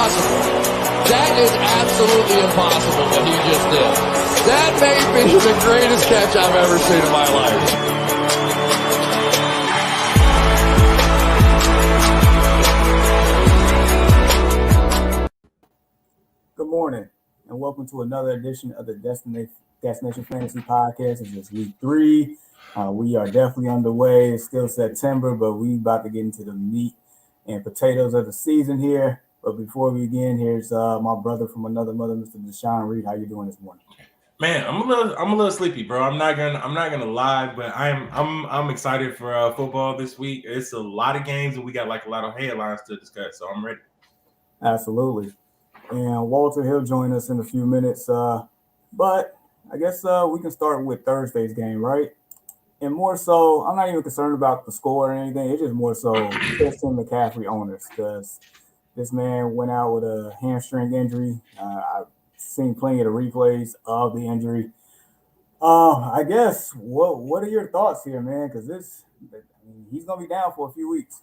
impossible. That is absolutely impossible what he just did. That may be the greatest catch I've ever seen in my life. Good morning, and welcome to another edition of the Destination Fantasy Podcast. This is week 3. We are definitely underway. It's still September, but we about to get into the meat and potatoes of the season here. But before we begin, here's my brother from another mother, Mr. Deshaun Reed. How you doing this morning? Man, I'm a little sleepy, bro. I'm not gonna lie, but I'm excited for football this week. It's a lot of games, and we got like a lot of headlines to discuss, so I'm ready. Absolutely. And Walter, he'll join us in a few minutes. But I guess we can start with Thursday's game, right? And more so, I'm not even concerned about the score or anything. It's just more so Christian McCaffrey owners, because this man went out with a hamstring injury. I've seen plenty of the replays of the injury. I guess what are your thoughts here, man? Because he's gonna be down for a few weeks.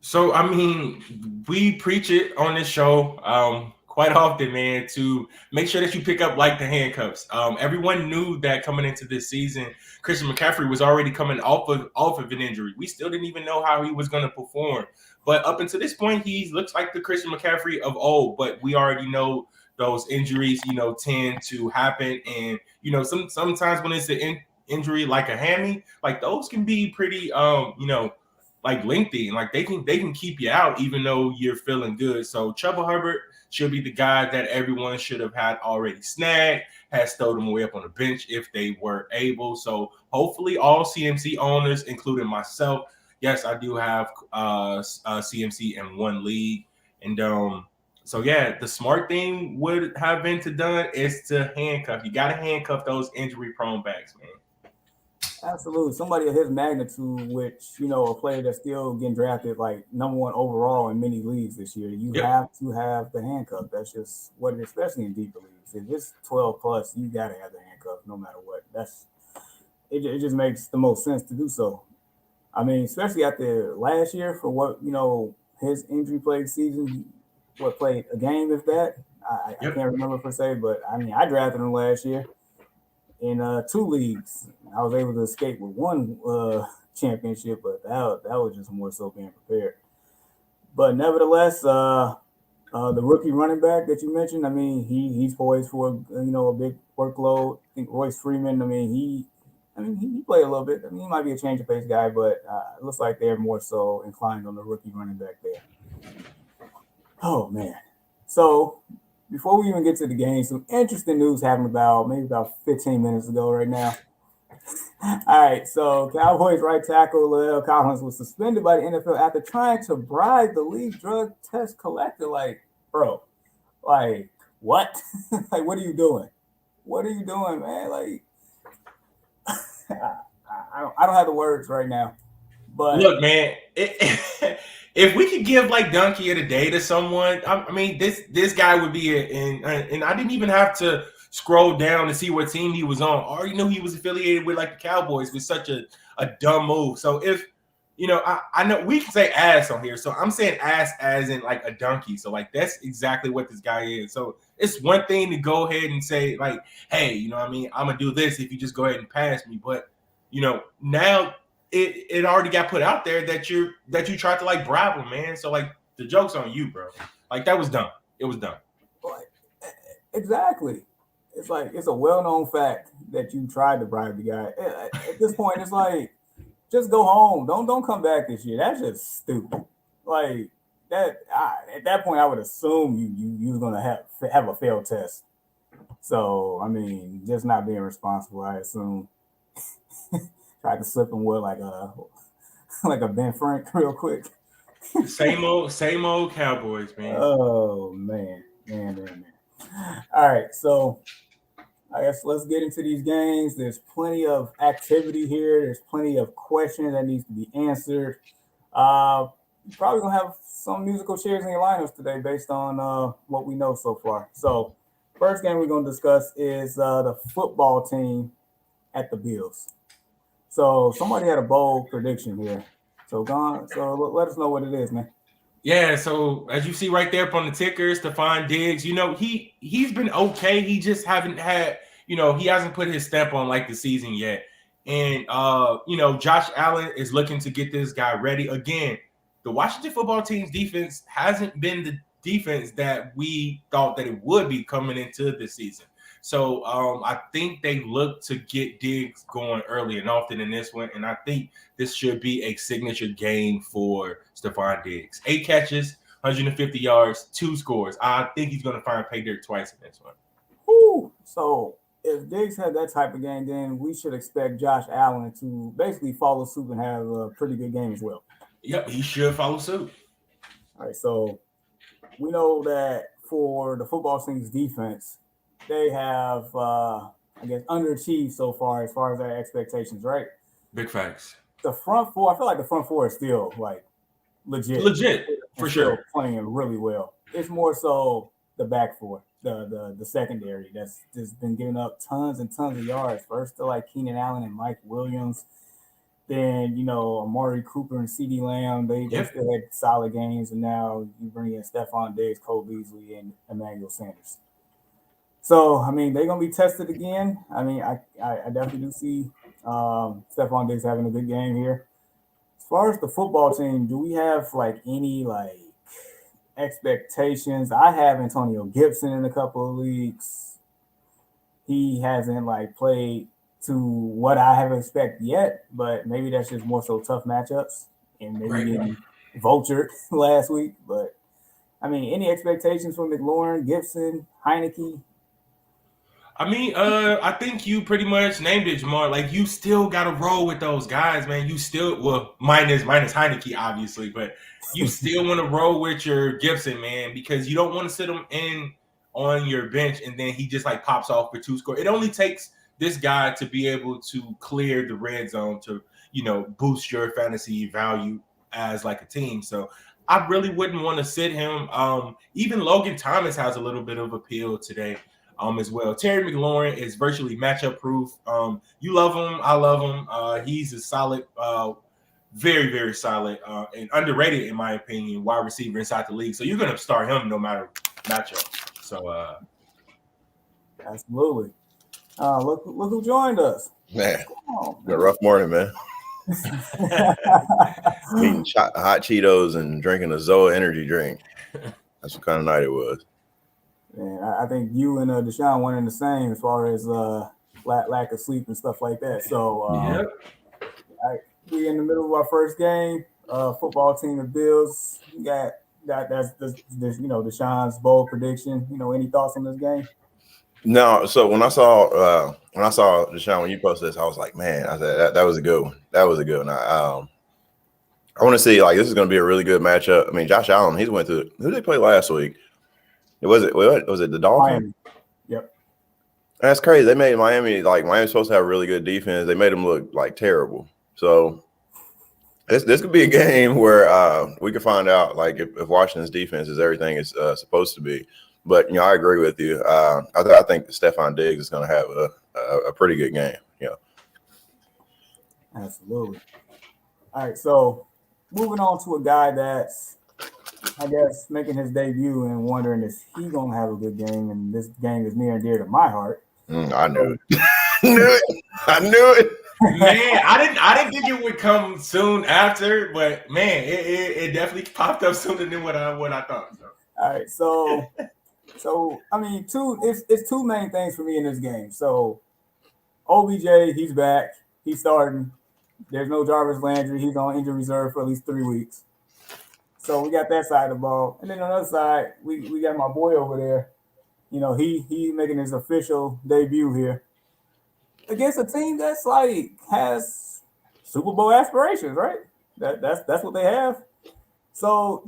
So I mean, we preach it on this show quite often, man, to make sure that you pick up like the handcuffs. Everyone knew that coming into this season, Christian McCaffrey was already coming off of an injury. We still didn't even know how he was going to perform, but up until this point, he looks like the Christian McCaffrey of old. But we already know those injuries, tend to happen, and sometimes when it's an injury like a hammy, like those can be pretty, like lengthy, and like they can keep you out even though you're feeling good. So Chuba Hubbard should be the guy that everyone should have had already snagged, has stowed them away up on the bench if they were able. So hopefully all CMC owners, including myself, yes, I do have CMC in one league. And so yeah, the smart thing would have been to handcuff. You got to handcuff those injury-prone backs, man. Absolutely. Somebody of his magnitude, which, a player that's still getting drafted like number 1 overall in many leagues this year, you have to have the handcuff. That's just what it is, especially in deeper leagues. If it's 12 plus, you got to have the handcuff no matter what. It just makes the most sense to do so. I mean, especially after last year for what, his injury plagued season, played a game, if that. I can't remember per se, but I mean, I drafted him last year in 2 leagues. I was able to escape with 1 championship, but that was just more so being prepared. But nevertheless, the rookie running back that you mentioned, I mean, he's poised for a big workload. I think Royce Freeman, he played a little bit. I mean, he might be a change of pace guy, but it looks like they're more so inclined on the rookie running back there. Oh man! So before we even get to the game, some interesting news happened about 15 minutes ago right now. All right, so Cowboys right tackle La'el Collins was suspended by the NFL after trying to bribe the league drug test collector. Like, bro, like what? Like, what are you doing? What are you doing, man? Like, I don't have the words right now. But look, man, if we could give like Donkey of the Day to someone, I mean, this guy would be and I didn't even have to scroll down to see what team he was on. I already knew he was affiliated with like the Cowboys. With such a dumb move. So if I know we can say ass on here, so I'm saying ass as in like a donkey. So like that's exactly what this guy is. So it's one thing to go ahead and say like, hey, I'm gonna do this if you just go ahead and pass me, but now it already got put out there that you tried to like bribe him, man. So like the joke's on you, bro. Like that was dumb. It was dumb. Exactly. It's like it's a well-known fact that you tried to bribe the guy. At this point, it's like just go home. Don't come back this year. That's just stupid. Like that. At that point, I would assume you was gonna have a failed test. So I mean, just not being responsible. I assume. Tried to slip him with like a Ben Frank real quick. Same old Cowboys, man. Oh man. All right, so I guess let's get into these games. There's plenty of activity here. There's plenty of questions that needs to be answered. You're probably gonna have some musical chairs in your lineups today based on what we know so far. So first game we're gonna discuss is the football team at the Bills. So somebody had a bold prediction here. So let us know what it is, man. Yeah, so as you see right there up on the ticker, Stephon Diggs, he's been okay. He just haven't had, he hasn't put his stamp on like the season yet. And Josh Allen is looking to get this guy ready. Again, the Washington football team's defense hasn't been the defense that we thought that it would be coming into this season. So I think they look to get Diggs going early and often in this one. And I think this should be a signature game for Stephon Diggs. 8 catches, 150 yards, 2 scores. I think he's going to find pay dirt twice in this one. Woo. So if Diggs had that type of game, then we should expect Josh Allen to basically follow suit and have a pretty good game as well. Yep, he should follow suit. All right, so we know that for the football team's defense, they have, underachieved so far as their expectations, right? Big facts. The front four, I feel like the front four is still like legit. Legit, for sure. Playing really well. It's more so the back four, the secondary that's just been giving up tons and tons of yards. First to like Keenan Allen and Mike Williams. Then, Amari Cooper and CeeDee Lamb, they still had solid games. And now you bring in Stephon Diggs, Cole Beasley, and Emmanuel Sanders. So, I mean, they're going to be tested again. I mean, I definitely do see Stephon Diggs having a good game here. As far as the football team, do we have, any, expectations? I have Antonio Gibson in a couple of leagues. He hasn't, played to what I have expected yet, but maybe that's just more so tough matchups and maybe getting vultured last week. But I mean, any expectations from McLaurin, Gibson, Heineke? I mean, I think you pretty much named it, Jamar. Like, you still got to roll with those guys, man. You still, minus Heineke, obviously, but you still want to roll with your Gibson, man, because you don't want to sit him in on your bench and then he just pops off for 2 scores. It only takes this guy to be able to clear the red zone to, boost your fantasy value as a team. So I really wouldn't want to sit him. Even Logan Thomas has a little bit of appeal today as well. Terry McLaurin is virtually matchup proof. You love him. I love him. He's a solid, very, very solid and underrated, in my opinion, wide receiver inside the league. So you're going to start him no matter matchup. So absolutely. Look who joined us. Man, a rough morning, man. Eating hot Cheetos and drinking a Zoa energy drink. That's what kind of night it was. Man, I think you and Deshaun went in the same as far as lack of sleep and stuff like that. So we in the middle of our first game. Football team, the Bills. You got that's Deshaun's bold prediction. Any thoughts on this game? No, so when I saw Deshaun, when you posted this, I was like, man, I said that was a good one. That was a good one. I want to see this is going to be a really good matchup. I mean, Josh Allen, he's went through. Who did they play last week? Was it the Dolphins? Miami. Yep. That's crazy. They made Miami Miami's supposed to have a really good defense. They made them look terrible. So this could be a game where we could find out if Washington's defense is everything it's supposed to be. But I agree with you. I think Stephon Diggs is going to have a pretty good game. Absolutely. All right, so moving on to a guy that's, I guess, making his debut and wondering if he's going to have a good game, and this game is near and dear to my heart. I knew it. I knew it. Man, I didn't think it would come soon after, but man, it definitely popped up sooner than what I thought. So. All right, so I mean, it's 2 main things for me in this game. So OBJ, he's back, he's starting. There's no Jarvis Landry, he's on injury reserve for at least 3 weeks. So we got that side of the ball, and then on the other side, we got my boy over there. He making his official debut here against a team that's has Super Bowl aspirations, right? That's what they have. So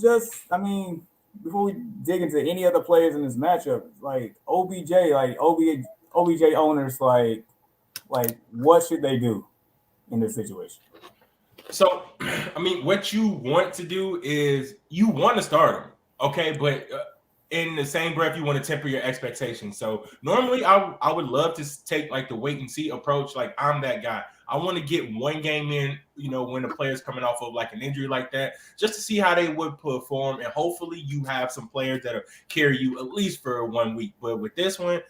before we dig into any other players in this matchup, OBJ owners, what should they do in this situation? So, I mean, what you want to do is you want to start him, okay? But in the same breath, you want to temper your expectations. So normally I would love to take the wait and see approach. I'm that guy. I want to get one game in, when the player's coming off of like an injury like that, just to see how they would perform. And hopefully you have some players that'll carry you at least for 1 week. But with this one,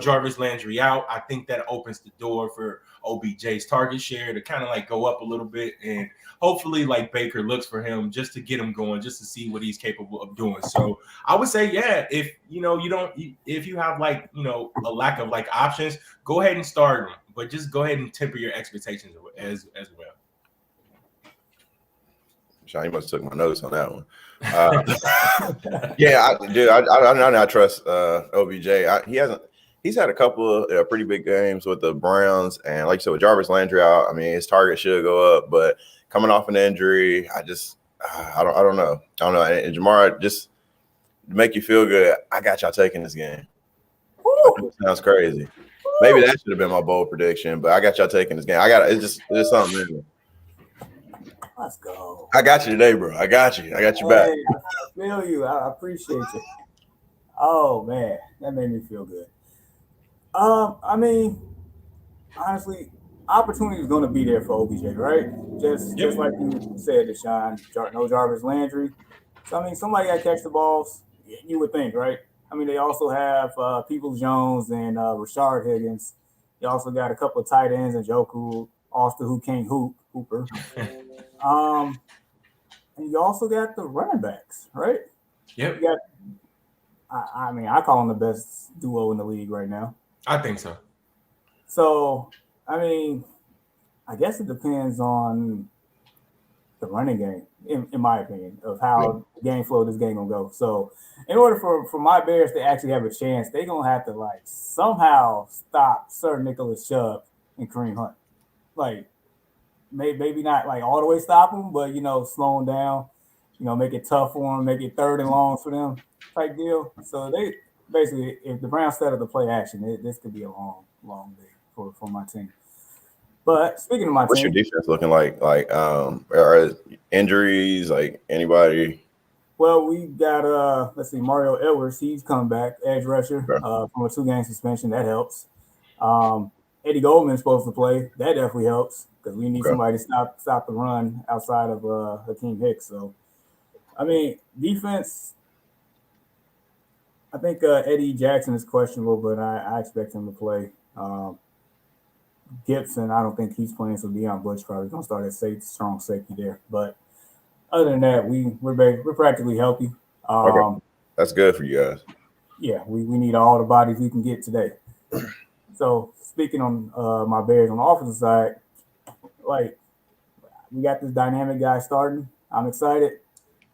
Jarvis Landry out, I think that opens the door for OBJ's target share to kind of like go up a little bit. And hopefully like Baker looks for him just to get him going, just to see what he's capable of doing. So I would say, yeah, if if you have like, a lack of like options, go ahead and start him, but just go ahead and temper your expectations as well. Sean, you must have took my notes on that one. Yeah, I trust OBJ. He's had a couple of pretty big games with the Browns, and like you said, with Jarvis Landry out, I mean, his target should go up. But coming off an injury, I don't know. And Jamar, just to make you feel good, I got y'all taking this game. Sounds crazy. Maybe that should have been my bold prediction, but I got y'all taking this game. It's just something in there. Let's go. I got you today, bro. I got you. I got you back. I feel you. I appreciate you. Oh man, that made me feel good. I mean, honestly, opportunity is going to be there for OBJ, right? Just like you said, Deshaun. No Jarvis Landry. So I mean, somebody got to catch the balls. You would think, right? I mean, they also have Peoples-Jones and Rashard Higgins. They also got a couple of tight ends and Njoku, Austin, who can't Hooper. And you also got the running backs, right? Yep. You got, I mean, I call them the best duo in the league right now. I think so. So, I mean, I guess it depends on the running game, in my opinion, of how the game flow this game gonna go. So, in order for my Bears to actually have a chance, they're gonna have to like somehow stop Sir Nicholas Chubb and Kareem Hunt. Like, maybe not like all the way stop them, but slow them down. Make it tough for them, make it 3rd and long for them, type deal. So they basically, if the Browns set up the play action, this could be a long day for my team. But speaking of my what's team, your defense looking like? Like, are injuries, like anybody? Well, we got let's see, Mario Edwards. He's come back, edge rusher, from a 2-game suspension. That helps. Eddie Goldman's supposed to play. That definitely helps because we need somebody to stop the run outside of Hakeem Hicks. So, I mean, defense. I think Eddie Jackson is questionable, but I expect him to play. Gibson, I don't think he's playing, so Deion Bush probably gonna start at strong safety there. But other than that, we're practically healthy. That's good for you guys. Yeah, we need all the bodies we can get today. So speaking on my Bears on the offensive side, like we got this dynamic guy starting. I'm excited,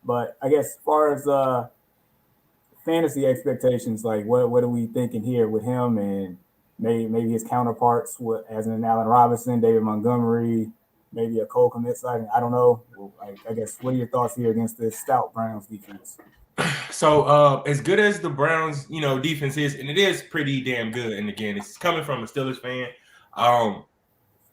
but I guess as far as fantasy expectations, like what are we thinking here with him and maybe his counterparts, as in Allen Robinson, David Montgomery, maybe a Cole Kmet side. I don't know. I guess what are your thoughts here against this stout Browns defense? So as good as the Browns, defense is, and it is pretty damn good. And again, it's coming from a Steelers fan.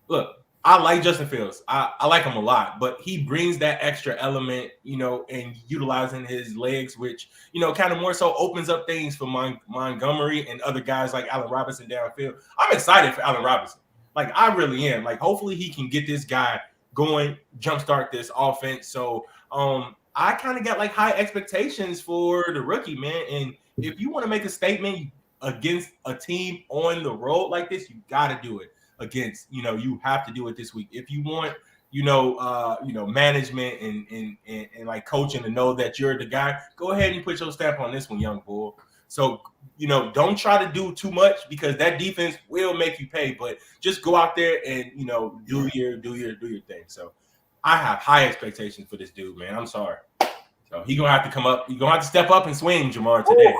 Look, I like Justin Fields. I like him a lot, but he brings that extra element, and utilizing his legs, which, kind of more so opens up things for Montgomery and other guys like Allen Robinson downfield. I'm excited for Allen Robinson. Like, I really am. Like, hopefully he can get this guy going, jumpstart this offense. So I kind of got like high expectations for the rookie, man. And if you want to make a statement against a team on the road like this, you got to do it. Against, you have to do it this week. If you want, management and like coaching to know that you're the guy, go ahead and put your stamp on this one, young bull. So, don't try to do too much because that defense will make you pay, but just go out there and, do your thing. So I have high expectations for this dude, man. I'm sorry. So he's going to have to come up. You're going to have to step up and swing, Jamar, today.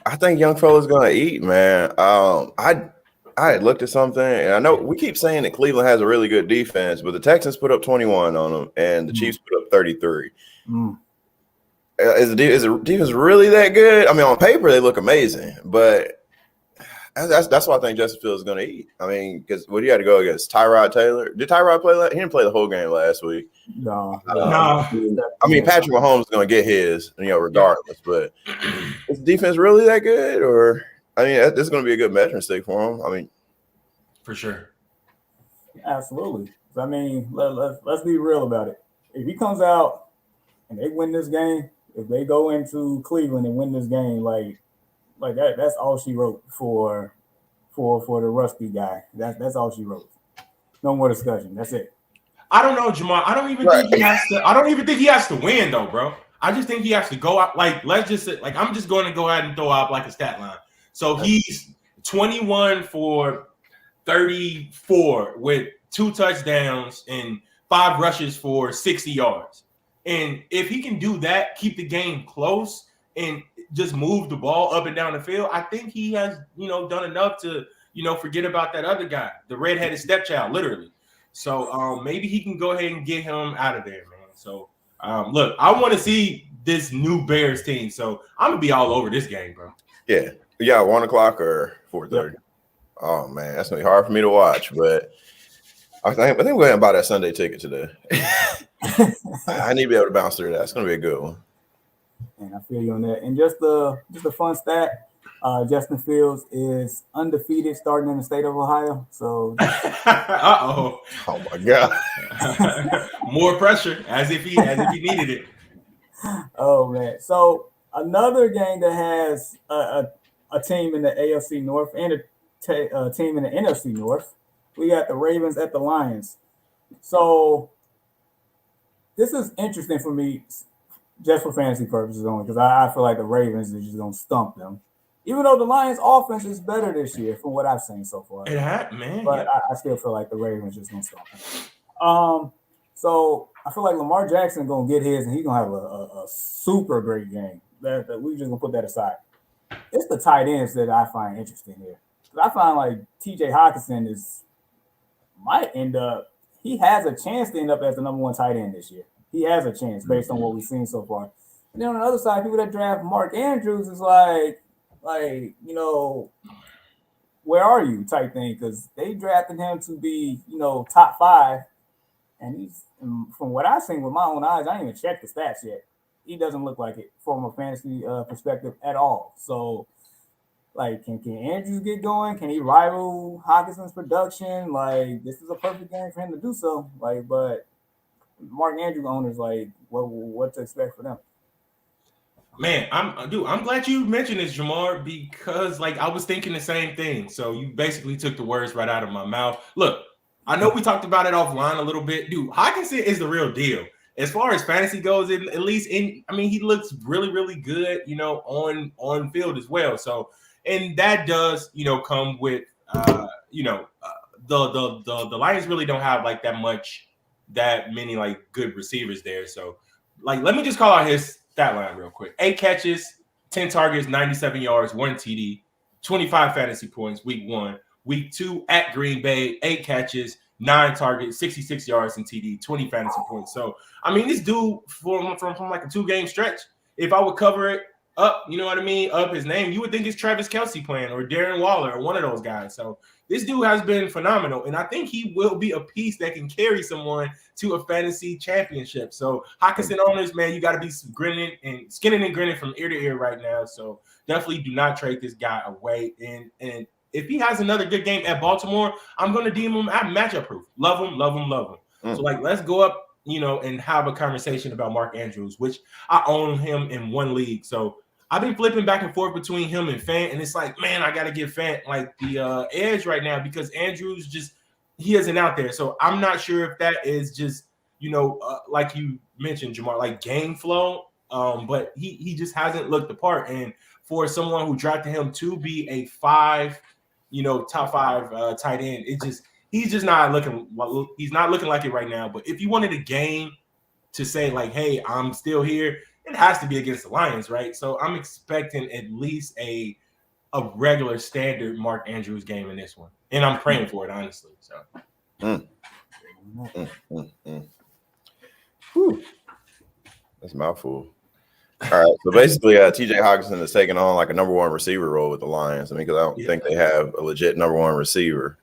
I think young fella's going to eat, man. I had looked at something, and I know we keep saying that Cleveland has a really good defense, but the Texans put up 21 on them, and the Chiefs put up 33. Is the defense really that good? I mean, on paper, they look amazing, but that's why I think Justin Fields is going to eat. I mean, because what do you have to go against? Tyrod Taylor? Did Tyrod play? He didn't play the whole game last week. No. I mean, Patrick Mahomes is going to get his, regardless, but is the defense really that good, or – I mean, this is going to be a good measuring stick for him. I mean, for sure. Absolutely. I mean, let's be real about it. If he comes out and they win this game, if they go into Cleveland and win this game, like that's all she wrote for the rusty guy. That's all she wrote. No more discussion. That's it. I don't know, Jamar. I don't even think he has to. I don't even think he has to win, though, bro. I just think he has to go out. Like, let's just say, like, I'm just going to go ahead and throw out like a stat line. So he's 21 for 34 with 2 touchdowns and 5 rushes for 60 yards. And if he can do that, keep the game close and just move the ball up and down the field, I think he has, done enough to, forget about that other guy, the redheaded stepchild, literally. So maybe he can go ahead and get him out of there, man. So look, I want to see this new Bears team. So I'm gonna be all over this game, bro. Yeah. 1:00 or 4:30. Yep. Oh man, that's gonna be hard for me to watch, but I think we're gonna buy that Sunday ticket today. I need to be able to bounce through that. It's gonna be a good one. And I feel you on that. And just a fun stat. Justin Fields is undefeated starting in the state of Ohio. So, oh my God, more pressure as if he needed it. Oh man! So another game that has a team in the AFC North and a team in the NFC North. We got the Ravens at the Lions. So this is interesting for me, just for fantasy purposes only, because I feel like the Ravens are just gonna stump them. Even though the Lions' offense is better this year, from what I've seen so far. Man. But yeah. I still feel like the Ravens just gonna stop him. So I feel like Lamar Jackson gonna get his, and he's gonna have a super great game. That we just gonna put that aside. It's the tight ends that I find interesting here. I find like T.J. Hockenson might end up. He has a chance to end up as the number 1 tight end this year. He has a chance based on what we've seen so far. And then on the other side, people that draft Mark Andrews is like, where are you type thing? Because they drafted him to be, top 5. And he's, from what I've seen with my own eyes, I didn't even check the stats yet. He doesn't look like it from a fantasy perspective at all. So, like, can Andrews get going? Can he rival Hawkinson's production? Like, this is a perfect game for him to do so. Like, but Mark Andrews owners, like, what to expect for them? Man, I'm glad you mentioned this, Jamar, because like I was thinking the same thing. So you basically took the words right out of my mouth. Look, I know we talked about it offline a little bit. Dude, Hockenson is the real deal. As far as fantasy goes, he looks really, really good, on field as well. So, and that does, come with, the Lions really don't have like that many like good receivers there. So, like, let me just call out his stat line real quick. 8 catches, 10 targets, 97 yards, 1 TD, 25 fantasy points week 1. Week 2 at Green Bay, 8 catches, 9 targets, 66 yards and TD, 20 fantasy points. So, this dude from like a 2-game stretch, if I would cover it up, up his name, you would think it's Travis Kelce playing or Darren Waller or one of those guys. So this dude has been phenomenal, and I think he will be a piece that can carry someone to a fantasy championship. So Hockenson owners, man, you got to be skinning and grinning from ear to ear right now. So definitely do not trade this guy away. And if he has another good game at Baltimore, I'm going to deem him at matchup proof. Love him. So like, let's go up, and have a conversation about Mark Andrews, which I own him in 1 league. So I've been flipping back and forth between him and Fant, and it's like, man, I got to give Fant like the edge right now because Andrews he isn't out there. So I'm not sure if that is just, like you mentioned, Jamar, like game flow, but he just hasn't looked the part. And for someone who drafted him to be a 5, top 5 tight end, he's just not looking. Well, he's not looking like it right now. But if you wanted a game to say like, hey, I'm still here, it has to be against the Lions, right? So I'm expecting at least a regular standard Mark Andrews game in this one, and I'm praying for it, honestly. So, That's a mouthful. All right, so basically, T.J. Hockenson is taking on like a number 1 receiver role with the Lions. Because I don't think they have a legit number 1 receiver.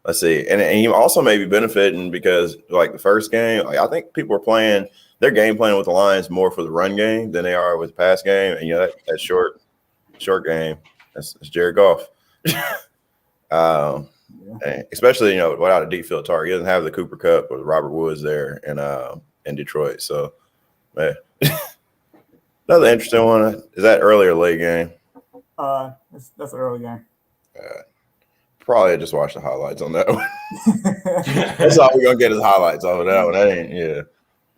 Let's see, and he also may be benefiting because like the first game, like, I think people are playing their game plan with the Lions more for the run game than they are with the pass game, and that short game, that's Jared Goff. And especially, without a deep field target. He doesn't have the Cooper Kupp or Robert Woods there in Detroit. So, man. Another interesting one. Is that early or late game? That's an early game. Probably just watch the highlights on that one. That's all we're gonna get is highlights off of that one. That ain't, yeah.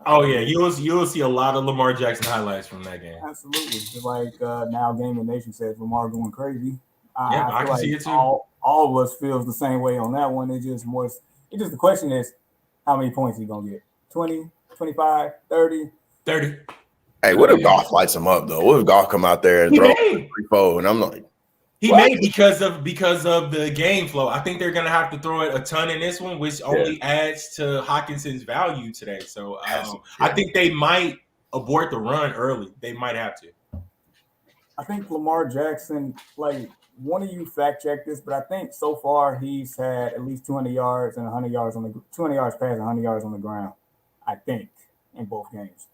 Oh yeah, you'll see a lot of Lamar Jackson highlights from that game. Absolutely. Just like now Gaming Nation says Lamar going crazy. I can see it too. All of us feels the same way on that one. It's just the question is how many points he gonna get? 20, 25, 30? 30. Hey, what if Goff lights him up though? What if Goff come out there and throw 3-4? And I'm like, he made because of the game flow. I think they're gonna have to throw it a ton in this one, which only adds to Hawkinson's value today. So I think they might abort the run early. They might have to. I think Lamar Jackson, like one of you fact check this, but I think so far he's had at least 200 yards and 100 yards 200 yards pass, 100 yards on the ground. I think in both games.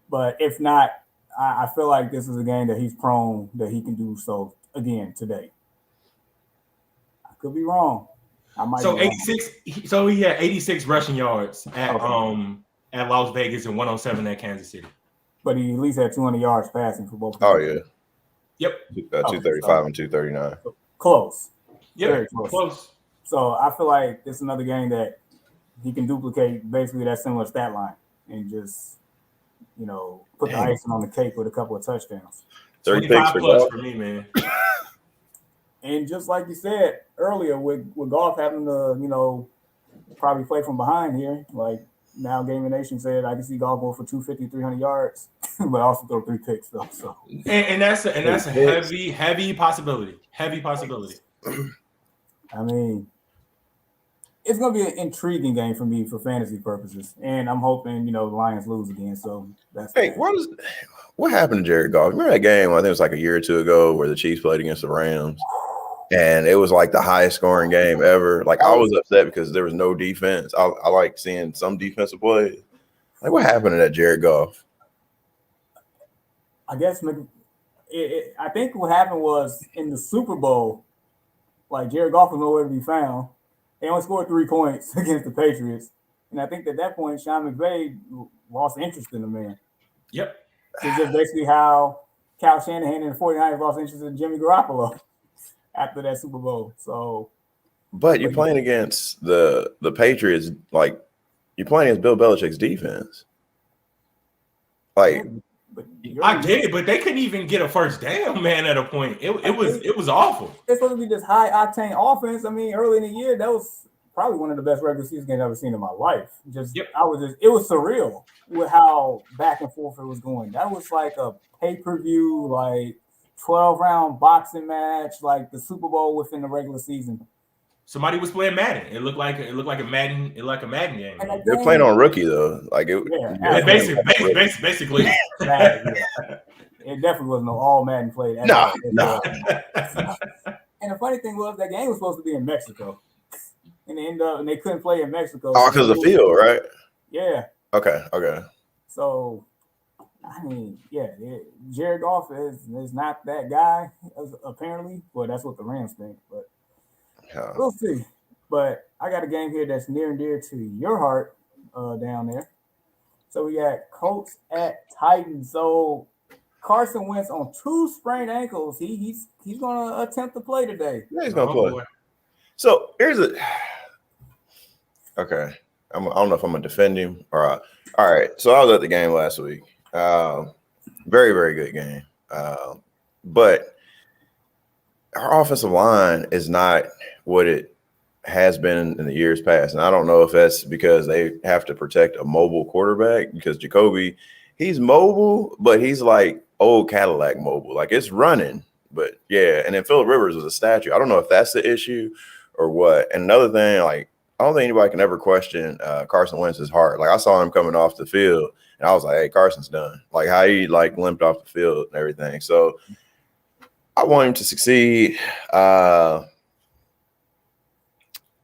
But if not, I feel like this is a game that he's prone that he can do so again today. I could be wrong. I might. So 86. So he had 86 rushing yards at Las Vegas and 107 at Kansas City. But he at least had 200 yards passing for both. Oh yeah. Yep. 235 and 239. Close. Yeah. Very close. So I feel like it's another game that he can duplicate basically that similar stat line and just, put the icing on the cake with a couple of touchdowns. 30 picks for me, man. And just like you said earlier, with Goff having to, probably play from behind here, like now Gaming Nation said, I can see Goff go for 250, 300 yards, but also throw 3 picks though. So and that's a heavy possibility. Heavy possibility. I mean, it's gonna be an intriguing game for me for fantasy purposes, and I'm hoping the Lions lose again. So that's what happened to Jared Goff? Remember that game? I think it was like a year or two ago where the Chiefs played against the Rams, and it was like the highest scoring game ever. Like I was upset because there was no defense. I like seeing some defensive plays. Like what happened to that Jared Goff? I guess I think what happened was in the Super Bowl, like Jared Goff was nowhere to be found. They only scored 3 points against the Patriots. And I think at that point, Sean McVay lost interest in the man. Yep. It's just basically how Kyle Shanahan and the 49ers lost interest in Jimmy Garoppolo after that Super Bowl. So, but you're playing against the Patriots, like you're playing against Bill Belichick's defense. Like I get it, but they couldn't even get a first down, man, at a point. It was awful. It's supposed to be this high octane offense. I mean, early in the year, that was probably one of the best regular season games I've ever seen in my life. It was surreal with how back and forth it was going. That was like a pay-per-view, like 12-round boxing match, like the Super Bowl within the regular season. Somebody was playing Madden. It looked like a Madden game. They're playing on rookie though. Like basically. It definitely was no all Madden played. No. And the funny thing was that game was supposed to be in Mexico, and they couldn't play in Mexico. Oh, because of the field, right? Yeah. Okay. So, I mean, Jared Goff is not that guy apparently, but that's what the Rams think. But we'll see. But I got a game here that's near and dear to your heart down there. So we got Colts at Titans. So Carson Wentz on 2 sprained ankles. He's going to attempt to play today. Yeah, he's going to play. Boy. So here's it. Okay. I don't know if I'm going to defend him or all right. So I was at the game last week. Very, very good game. But our offensive line is not what it has been in the years past. And I don't know if that's because they have to protect a mobile quarterback because Jacoby, he's mobile, but he's like old Cadillac mobile. Like it's running, but yeah. And then Phillip Rivers was a statue. I don't know if that's the issue or what. And another thing, like, I don't think anybody can ever question Carson Wentz's heart. Like I saw him coming off the field and I was like, hey, Carson's done. Like how he like limped off the field and everything. So I want him to succeed.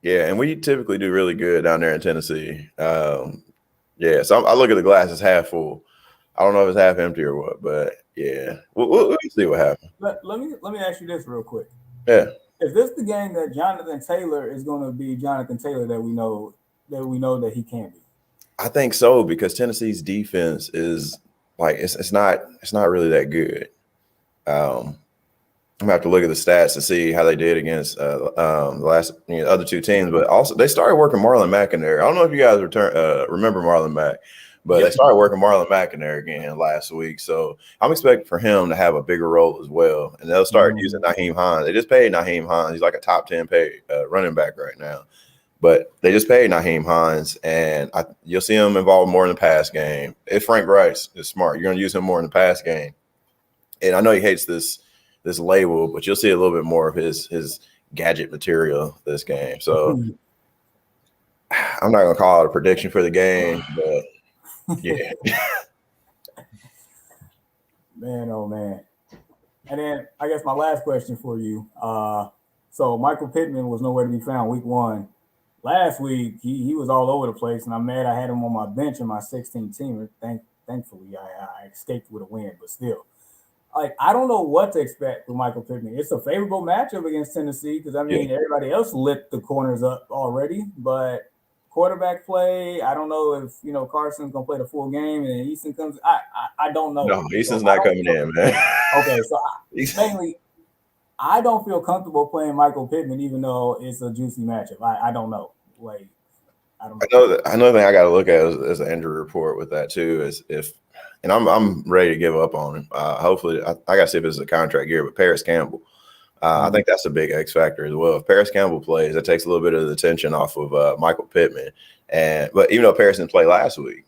Yeah, and we typically do really good down there in Tennessee. So I look at the glass as half full. I don't know if it's half empty or what, but yeah, we'll see what happens. Let me ask you this real quick. Yeah. Is this the game that Jonathan Taylor is going to be Jonathan Taylor that we know that he can be? I think so, because Tennessee's defense is like it's not really that good. I'm gonna have to look at the stats to see how they did against the last other two teams, but also they started working Marlon Mack in there. I don't know if you guys remember Marlon Mack, but they started working Marlon Mack in there again last week. So I'm expecting for him to have a bigger role as well, and they'll start using Nyheim Hines. They just paid Nyheim Hines. He's like a top 10 paid running back right now. But they just paid Nyheim Hines, and you'll see him involved more in the pass game. If Frank Rice is smart, you're going to use him more in the pass game. And I know he hates this label, but you'll see a little bit more of his gadget material this game. So I'm not going to call it a prediction for the game, but yeah. Man, oh man. And then I guess my last question for you. So Michael Pittman was nowhere to be found week 1. Last week, he was all over the place, and I'm mad I had him on my bench in my 16-teamer. Thankfully, I escaped with a win, but still. Like, I don't know what to expect with Michael Pittman. It's a favorable matchup against Tennessee because, everybody else lit the corners up already. But quarterback play, I don't know if, Carson's going to play the full game and Easton comes. I don't know. No, Easton's not coming in, man. Okay, so mainly – I don't feel comfortable playing Michael Pittman, even though it's a juicy matchup. I don't know. Like, I don't know. Another thing I got to look at is an injury report with that too. And I'm ready to give up on him. Hopefully, I got to see if it's a contract year. But Paris Campbell, I think that's a big X factor as well. If Paris Campbell plays, that takes a little bit of the tension off of Michael Pittman. But even though Paris didn't play last week,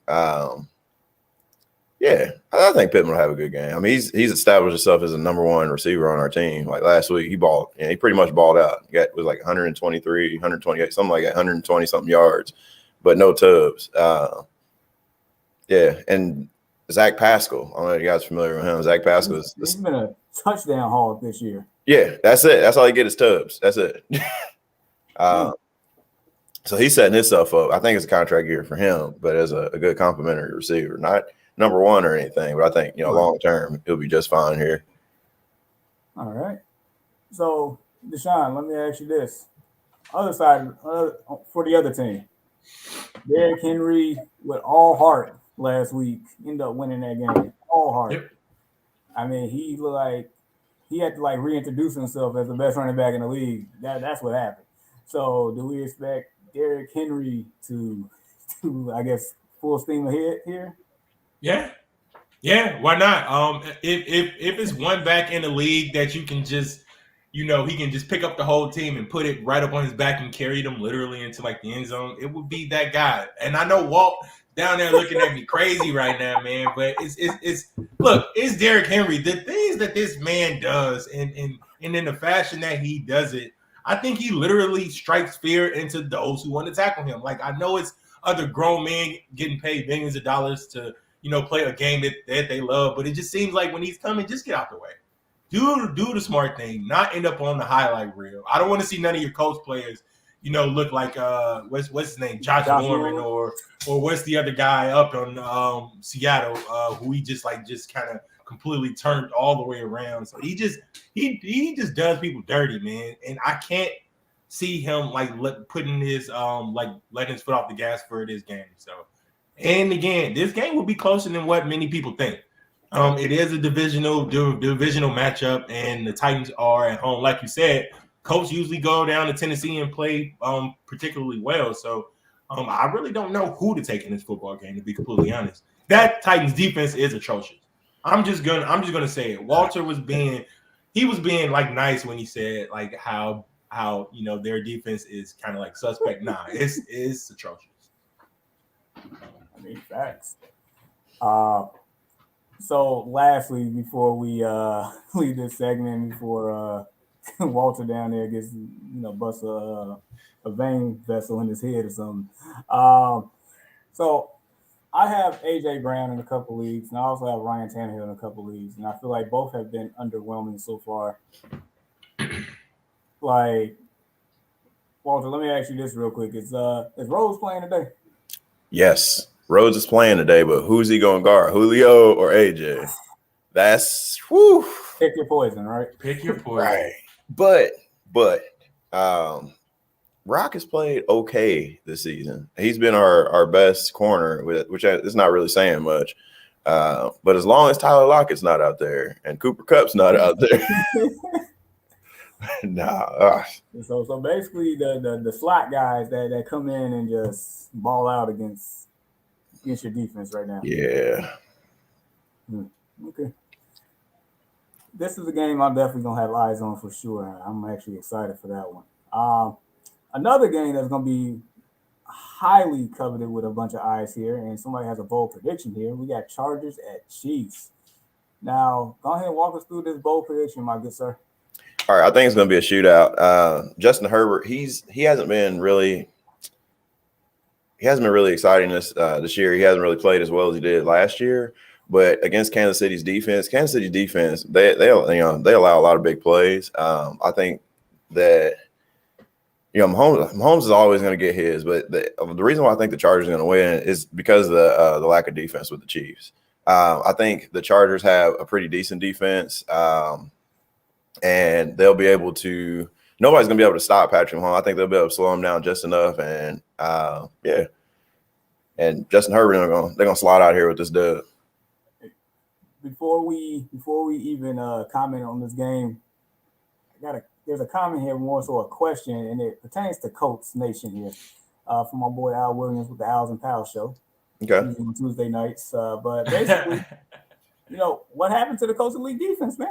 yeah, I think Pittman will have a good game. I mean, he's established himself as a number 1 receiver on our team. Like last week, he balled. He pretty much balled out. Was like 123, 128, something like that, 120 something yards, but no tubs. Yeah, and Zach Pascal. I don't know if you guys are familiar with him. Zach Pascal he's been a touchdown hog this year. Yeah, that's it. That's all he gets is tubs. That's it. So he's setting himself up. I think it's a contract year for him, but as a good complimentary receiver, not number 1 or anything, but I think long term he'll be just fine here. All right. So Deshaun, let me ask you this: other side for the other team, Derek Henry with all heart last week ended up winning that game. All heart. Yep. I mean, he looked like he had to reintroduce himself as the best running back in the league. That's what happened. So do we expect Derek Henry to I guess full steam ahead here? Yeah, why not? If it's one back in the league that you can just, he can just pick up the whole team and put it right up on his back and carry them literally into the end zone, it would be that guy. And I know Walt down there looking at me crazy right now, man. But it's Derek Henry. The things that this man does, and in the fashion that he does it, I think he literally strikes fear into those who want to tackle him. Like, I know it's other grown men getting paid millions of dollars to play a game that they love. But it just seems like when he's coming, just get out the way. Do the smart thing, not end up on the highlight reel. I don't want to see none of your coach players, look like what's his name, Josh Norman, or what's the other guy up on Seattle, who he just kind of completely turned all the way around. So he just does people dirty, man. And I can't see him putting his letting his foot off the gas for this game. So. And again, this game will be closer than what many people think. It is a divisional matchup, and the Titans are at home. Like you said, Colts usually go down to Tennessee and play particularly well. So I really don't know who to take in this football game, to be completely honest. That Titans defense is atrocious. I'm just gonna say it. Walter was being nice when he said how their defense is kind of suspect. Nah, it's atrocious. I mean, facts. So lastly, before we leave this segment, before Walter down there gets busts a vein vessel in his head or something. So I have AJ Brown in a couple leagues, and I also have Ryan Tannehill in a couple leagues, and I feel like both have been underwhelming so far. Walter, let me ask you this real quick: Is Rhodes playing today? Yes, Rhodes is playing today, but who's he going to guard, Julio or AJ? That's Pick your poison, right? Pick your poison. Right. But But Rock has played okay this season. He's been our best corner, which is not really saying much. But as long as Tyler Lockett's not out there and Cooper Kupp's not out there, So basically, the slot guys that come in and just ball out against your defense right now. Yeah. Okay. This is a game I'm definitely gonna have eyes on for sure. I'm actually excited for that one. Another game that's gonna be highly coveted with a bunch of eyes here, and somebody has a bold prediction here. We got Chargers at Chiefs. Now, go ahead and walk us through this bold prediction, my good sir. All right, I think it's going to be a shootout. Justin Herbert, he hasn't been really exciting this year. He hasn't really played as well as he did last year. But against Kansas City's defense, they allow a lot of big plays. I think that Mahomes is always going to get his, but the reason why I think the Chargers are going to win is because of the lack of defense with the Chiefs. I think the Chargers have a pretty decent defense. And they'll be able to – nobody's going to be able to stop Patrick Mahomes. I think they'll be able to slow him down just enough. And, and Justin Herbert, they're going to slide out here with this dub. Before we even comment on this game, there's a comment here, more so a question, and it pertains to Colts Nation here from my boy Al Williams with the Owls and Pals show. Okay. On Tuesday nights. But basically, what happened to the Colts Elite defense, man?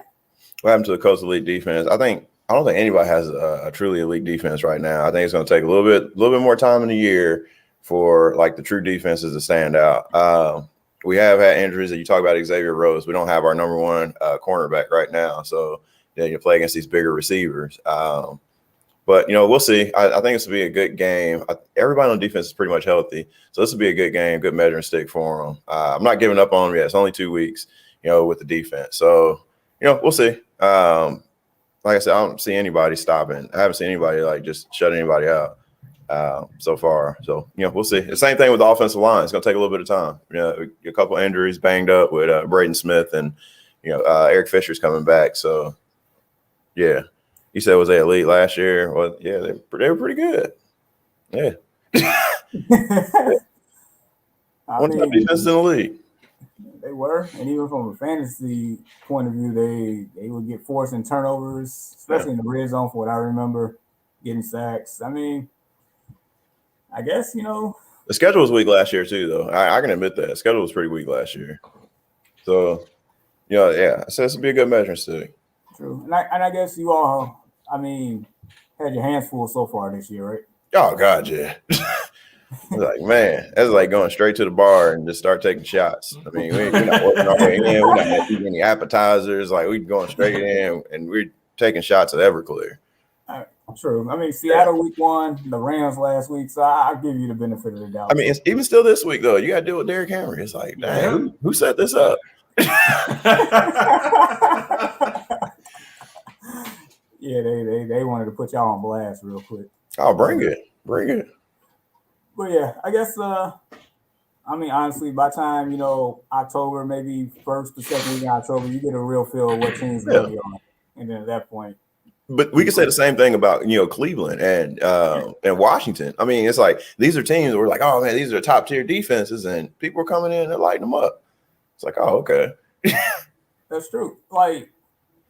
What happened to the Colts elite defense? I don't think anybody has a truly elite defense right now. I think it's going to take a little bit more time in the year for like the true defenses to stand out. We have had injuries that you talk about Xavier Rhodes. We don't have our number one cornerback right now, so you play against these bigger receivers. But we'll see. I think this will be a good game. Everybody on defense is pretty much healthy, so this will be a good game, good measuring stick for them. I'm not giving up on them yet. It's only 2 weeks, with the defense. So we'll see. Like I said, I don't see anybody stopping. I haven't seen anybody just shut anybody out so far. So we'll see. The same thing with the offensive line. It's going to take a little bit of time. A couple injuries, banged up with Braden Smith, and Eric Fisher's coming back. So yeah, you said was they elite last year? Well, yeah, they were pretty good. Yeah, one top defense in the league. They were, and even from a fantasy point of view, they would get forced in turnovers, especially in the red zone. For what I remember, getting sacks. I mean, I guess the schedule was weak last year too, though. I can admit that the schedule was pretty weak last year. So, so this would be a good measuring stick. True, and I guess you all, had your hands full so far this year, right? Oh God, yeah. Like, man, that's like going straight to the bar and just start taking shots. I mean, we're not working our way in. We're not eating any appetizers. Like, we're going straight in, and we're taking shots at Everclear. True. Seattle week 1, the Rams last week, so I'll give you the benefit of the doubt. It's even still this week, though. You got to deal with Derek Carr. It's like, dang, who set this up? Yeah, they wanted to put y'all on blast real quick. Oh, bring it. But yeah, I guess honestly, by the time October, maybe first or second week in October, you get a real feel of what teams going to be on, and then at that point. But we can say the same thing about Cleveland and Washington. It's like these are teams that we're like, oh man, these are top tier defenses, and people are coming in and they're lighting them up. It's like, oh, okay. That's true.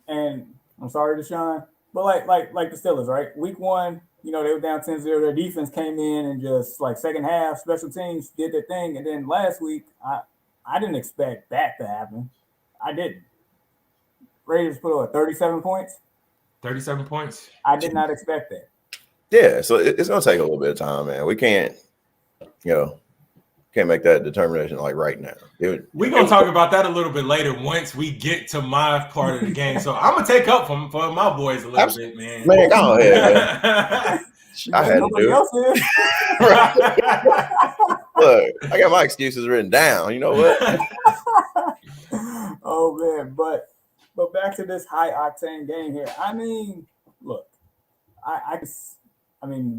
And I'm sorry, Deshaun, but like the Steelers, right? Week 1. They were down 10-0. Their defense came in and just second half, special teams did their thing. And then last week, I didn't expect that to happen. I didn't. Raiders put over 37 points. 37 points. I did not expect that. Yeah, so it's going to take a little bit of time, man. We can't make that determination right now. We're going to talk about that a little bit later once we get to my part of the game. So I'm going to take up for my boys a little bit, man. Man, go ahead, man. I had to do it. Look, I got my excuses written down. You know what? Oh, man. But back to this high-octane game here. Look,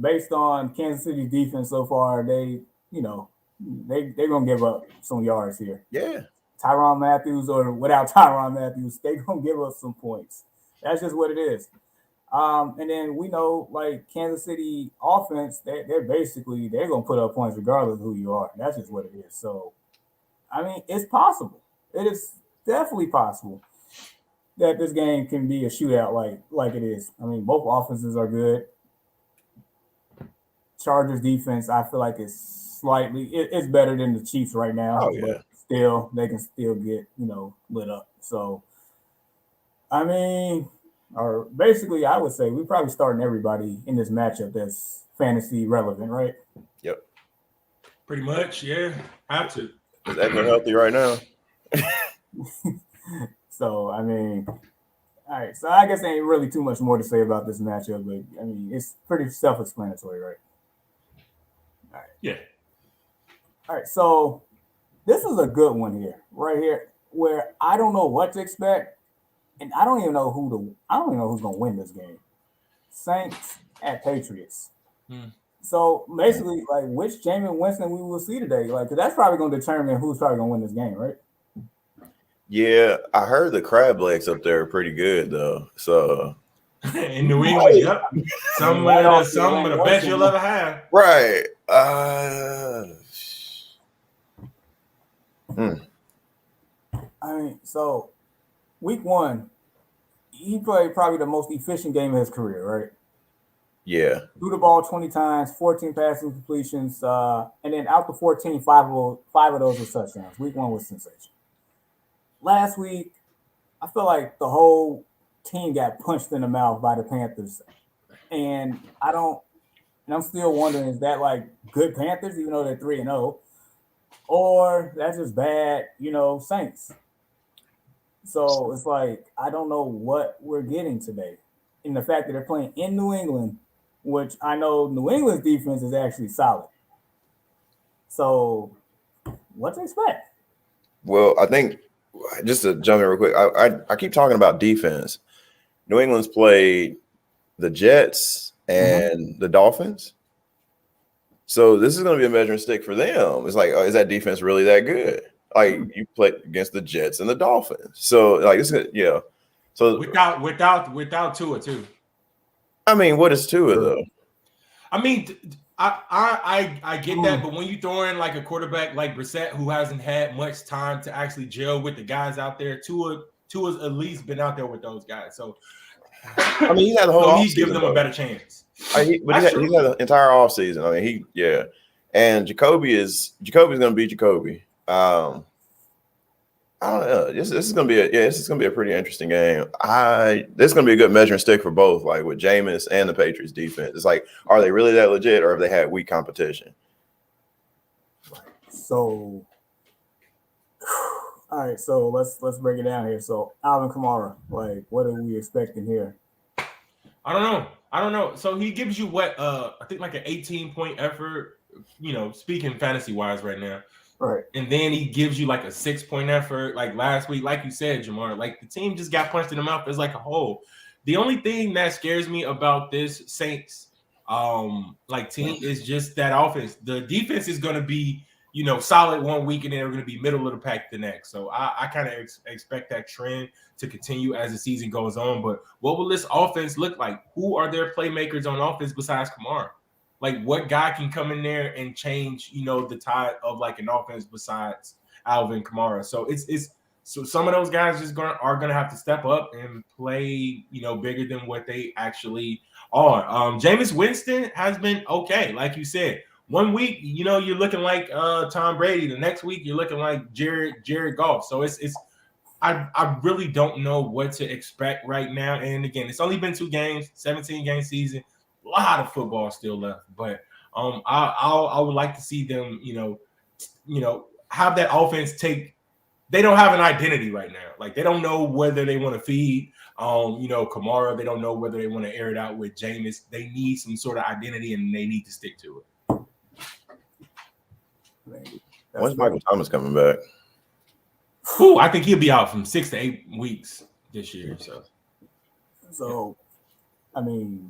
based on Kansas City's defense so far, they're going to give up some yards here. Yeah. Tyrann Mathieu or without Tyrann Mathieu, they're going to give us some points. That's just what it is. And then we know, like Kansas City offense, they're gonna put up points regardless of who you are. That's just what it is. So, I mean, it's possible. It is definitely possible that this game can be a shootout like it is. I mean, both offenses are good. Chargers defense, I feel like it's better than the Chiefs right now. Oh, yeah. But still, they can still get lit up. So, I mean, or basically, I would say we're probably starting everybody in this matchup that's fantasy relevant, right? Yep. Pretty much, yeah. Have to. Is Eckler healthy right now? So, I mean, all right. So, I guess there ain't really too much more to say about this matchup, but I mean, it's pretty self-explanatory, right? All right. Yeah. All right. So, this is a good one here, right here, where I don't know what to expect, and I don't even know who's gonna win this game. Saints at Patriots. So basically, like, which Jameis Winston we will see today, like, 'cause that's probably gonna determine who's probably gonna win this game, right? Yeah, I heard the crab legs up there are pretty good though. So in New England, yep. Some of the best you'll ever have. right. I mean, so week 1, he played probably the most efficient game of his career, right? Yeah. Threw the ball 20 times, 14 passing completions, and then out the 14, five of those were touchdowns. Week 1 was sensational. Last week, I feel like the whole team got punched in the mouth by the Panthers. And I'm still wondering, is that like good Panthers, even though they're 3-0, or that's just bad, Saints? So it's like, I don't know what we're getting today. And the fact that they're playing in New England, which I know New England's defense is actually solid. So what to expect? Well, I think just to jump in real quick, I keep talking about defense. New England's played the Jets and the Dolphins. So this is going to be a measuring stick for them. It's like, is that defense really that good? Like, you play against the Jets and the Dolphins. So like, this is, yeah. So without Tua too. I mean, what is Tua though? I mean, I get that, but when you throw in like a quarterback like Brissett, who hasn't had much time to actually gel with the guys out there, Tua's at least been out there with those guys. So I mean, he's had the whole so he's giving them a better chance. He's had the entire offseason. I mean, and Jacoby is going to be Jacoby. I don't know. This is going to be a pretty interesting game. This is going to be a good measuring stick for both, like with Jameis and the Patriots defense. It's like, are they really that legit, or have they had weak competition? So, all right. So let's break it down here. So Alvin Kamara, like, what are we expecting here? I don't know. So he gives you what? I think like an 18-point effort. Speaking fantasy wise right now. Right. And then he gives you like a 6-point effort. Like last week, like you said, Jamar, like the team just got punched in the mouth as like a whole. The only thing that scares me about this Saints team is just that offense. The defense is going to be, solid one week, and then they're going to be middle of the pack the next. So I kind of expect that trend to continue as the season goes on. But what will this offense look like? Who are their playmakers on offense besides Kamara? Like, what guy can come in there and change, the tide of like an offense besides Alvin Kamara? So so some of those guys are gonna have to step up and play, bigger than what they actually are. Jameis Winston has been okay, like you said. One week, you're looking like Tom Brady. The next week, you're looking like Jared Goff. So I really don't know what to expect right now. And again, it's only been 2 games, 17-game season. A lot of football still left, but I would like to see them, have that offense take. They don't have an identity right now. Like, they don't know whether they want to feed, Kamara. They don't know whether they want to air it out with Jameis. They need some sort of identity, and they need to stick to it. When's Michael Thomas coming back? I think he'll be out from 6 to 8 weeks this year. So I mean,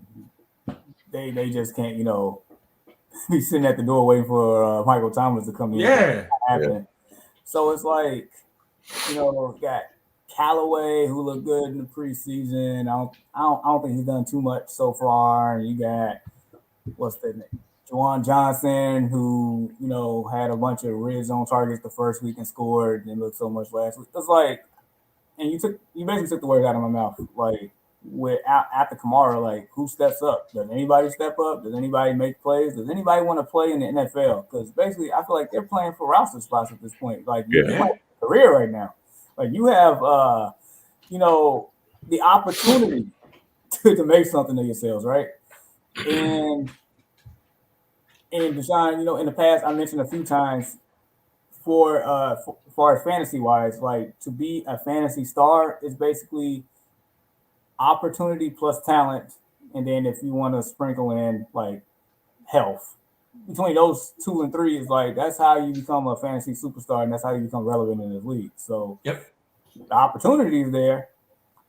they just can't, be sitting at the door waiting for Michael Thomas to come in. Yeah. So it's like, got Callaway, who looked good in the preseason. I don't think he's done too much so far. And you got what's the name? Juwan Johnson, who had a bunch of red zone targets the first week and scored and looked so much last week. It's like, and you basically took the words out of my mouth. Like after Kamara, like who steps up? Does anybody step up? Does anybody make plays? Does anybody want to play in the NFL? Because basically, I feel like they're playing for roster spots at this point. Like you're playing a career right now. Like you have, the opportunity to make something of yourselves, right? And Deshaun, in the past, I mentioned a few times for far as fantasy wise, like to be a fantasy star is basically opportunity plus talent, and then if you want to sprinkle in like health. Between those 2 and 3 is like that's how you become a fantasy superstar, and that's how you become relevant in this league. So the opportunity is there.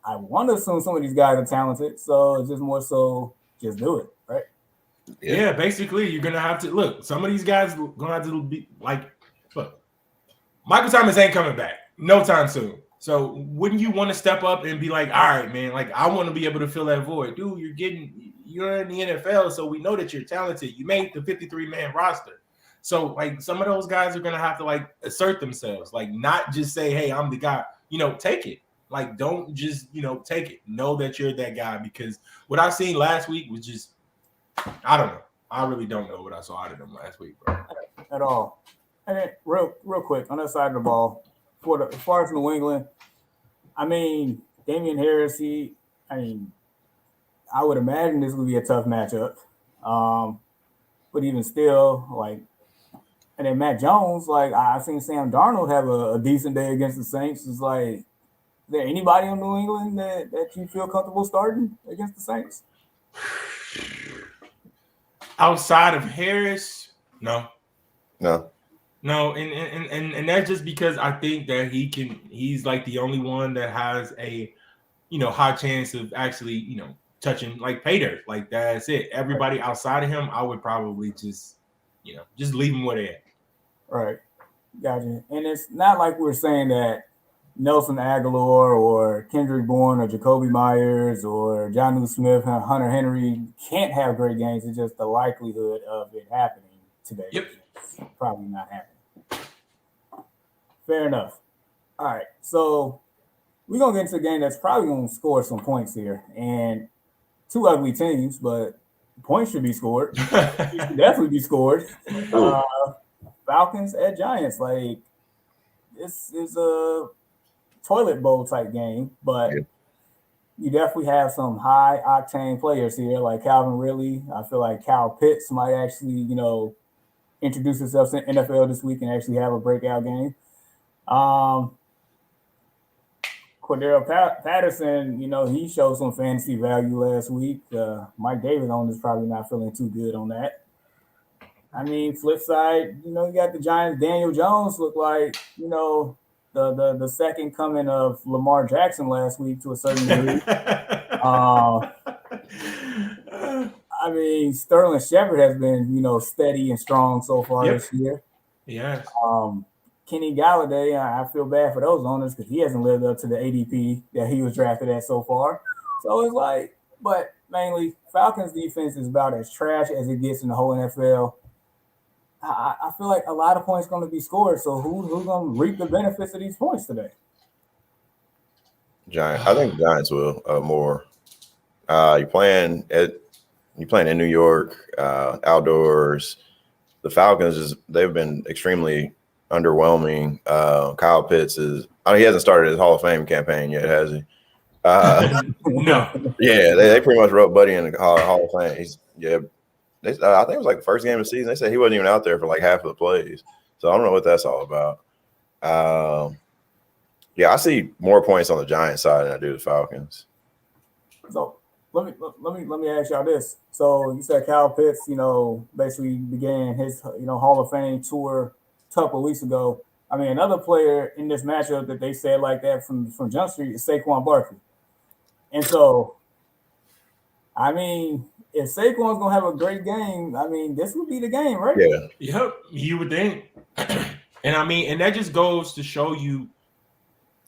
I want to assume some of these guys are talented, so it's just more so just do it, right? Yeah, basically you're gonna have to look. Some of these guys gonna have to be like, look, Michael Thomas ain't coming back no time soon. So wouldn't you want to step up and be like, all right, man, like I want to be able to fill that void, dude. You're in the NFL, so we know that you're talented. You made the 53-man roster, so like some of those guys are gonna have to like assert themselves, like not just say, hey, I'm the guy. Take it. Like don't just take it. Know that you're that guy, because what I seen last week was just. I don't know. I really don't know what I saw out of them last week, bro. At all. And then real quick, on that side of the ball, as far as New England, I mean, Damian Harris, I would imagine this would be a tough matchup. But even still, like, and then Matt Jones, like, I've seen Sam Darnold have a decent day against the Saints. It's like, is there anybody in New England that you feel comfortable starting against the Saints? Outside of Harris, no, and that's just because I think that he's like the only one that has a high chance of actually touching like pay dirt. Like that's it. Everybody outside of him, I would probably just leave him where they at. Right, gotcha. And it's not like we're saying that Nelson Aguilar or Kendrick Bourne or Jacoby Myers or Jonnu Smith and Hunter Henry can't have great games. It's just the likelihood of it happening today. Yep. It's probably not happening. Fair enough. All right. So we're going to get into a game that's probably going to score some points here. And 2 ugly teams, but points should be scored. Should definitely be scored. Falcons at Giants. Like, this is a toilet bowl type game, but you definitely have some high octane players here, like Calvin Ridley. I feel like Kyle Pitts might actually, introduce himself to NFL this week and actually have a breakout game. Cordero Patterson, he showed some fantasy value last week. Mike Davis is probably not feeling too good on that. I mean, flip side, you got the Giants. Daniel Jones looked like, the second coming of Lamar Jackson last week to a certain degree. I mean, Sterling Shepard has been, steady and strong so far this year. Yes. Kenny Galladay, I feel bad for those owners because he hasn't lived up to the ADP that he was drafted at so far. So it's like, but mainly Falcons defense is about as trash as it gets in the whole NFL. I feel like a lot of points going to be scored. So who's going to reap the benefits of these points today? I think the Giants will more. You're playing in New York, outdoors. The Falcons they've been extremely underwhelming. Kyle Pitts he hasn't started his Hall of Fame campaign yet, has he? No. Yeah, they pretty much wrote Buddy in the Hall of Fame. I think it was like the first game of the season. They said he wasn't even out there for like half of the plays. So I don't know what that's all about. I see more points on the Giants side than I do the Falcons. So let me ask y'all this. So you said Kyle Pitts, basically began his Hall of Fame tour a couple of weeks ago. I mean, another player in this matchup that they said like that from Jump Street is Saquon Barkley. And so, I mean, if Saquon's gonna have a great game, I mean, this would be the game, right? Yeah. Yep. You would think. And I mean, and that just goes to show you,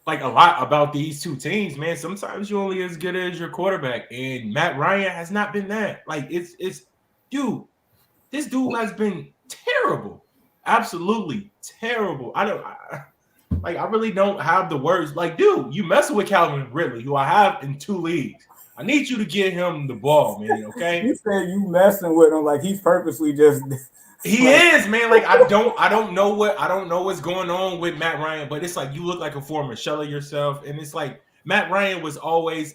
like a lot about these two teams, man. Sometimes you're only as good as your quarterback, and Matt Ryan has not been that. Like it's dude, this dude has been terrible, absolutely terrible. I really don't have the words. Like, dude, you messing with Calvin Ridley, who I have in 2 leagues. I need you to get him the ball, man. Okay. You said you messing with him like he's purposely just. He is, man. Like I don't know what's going on with Matt Ryan, but it's like you look like a former shell of yourself, and it's like Matt Ryan was always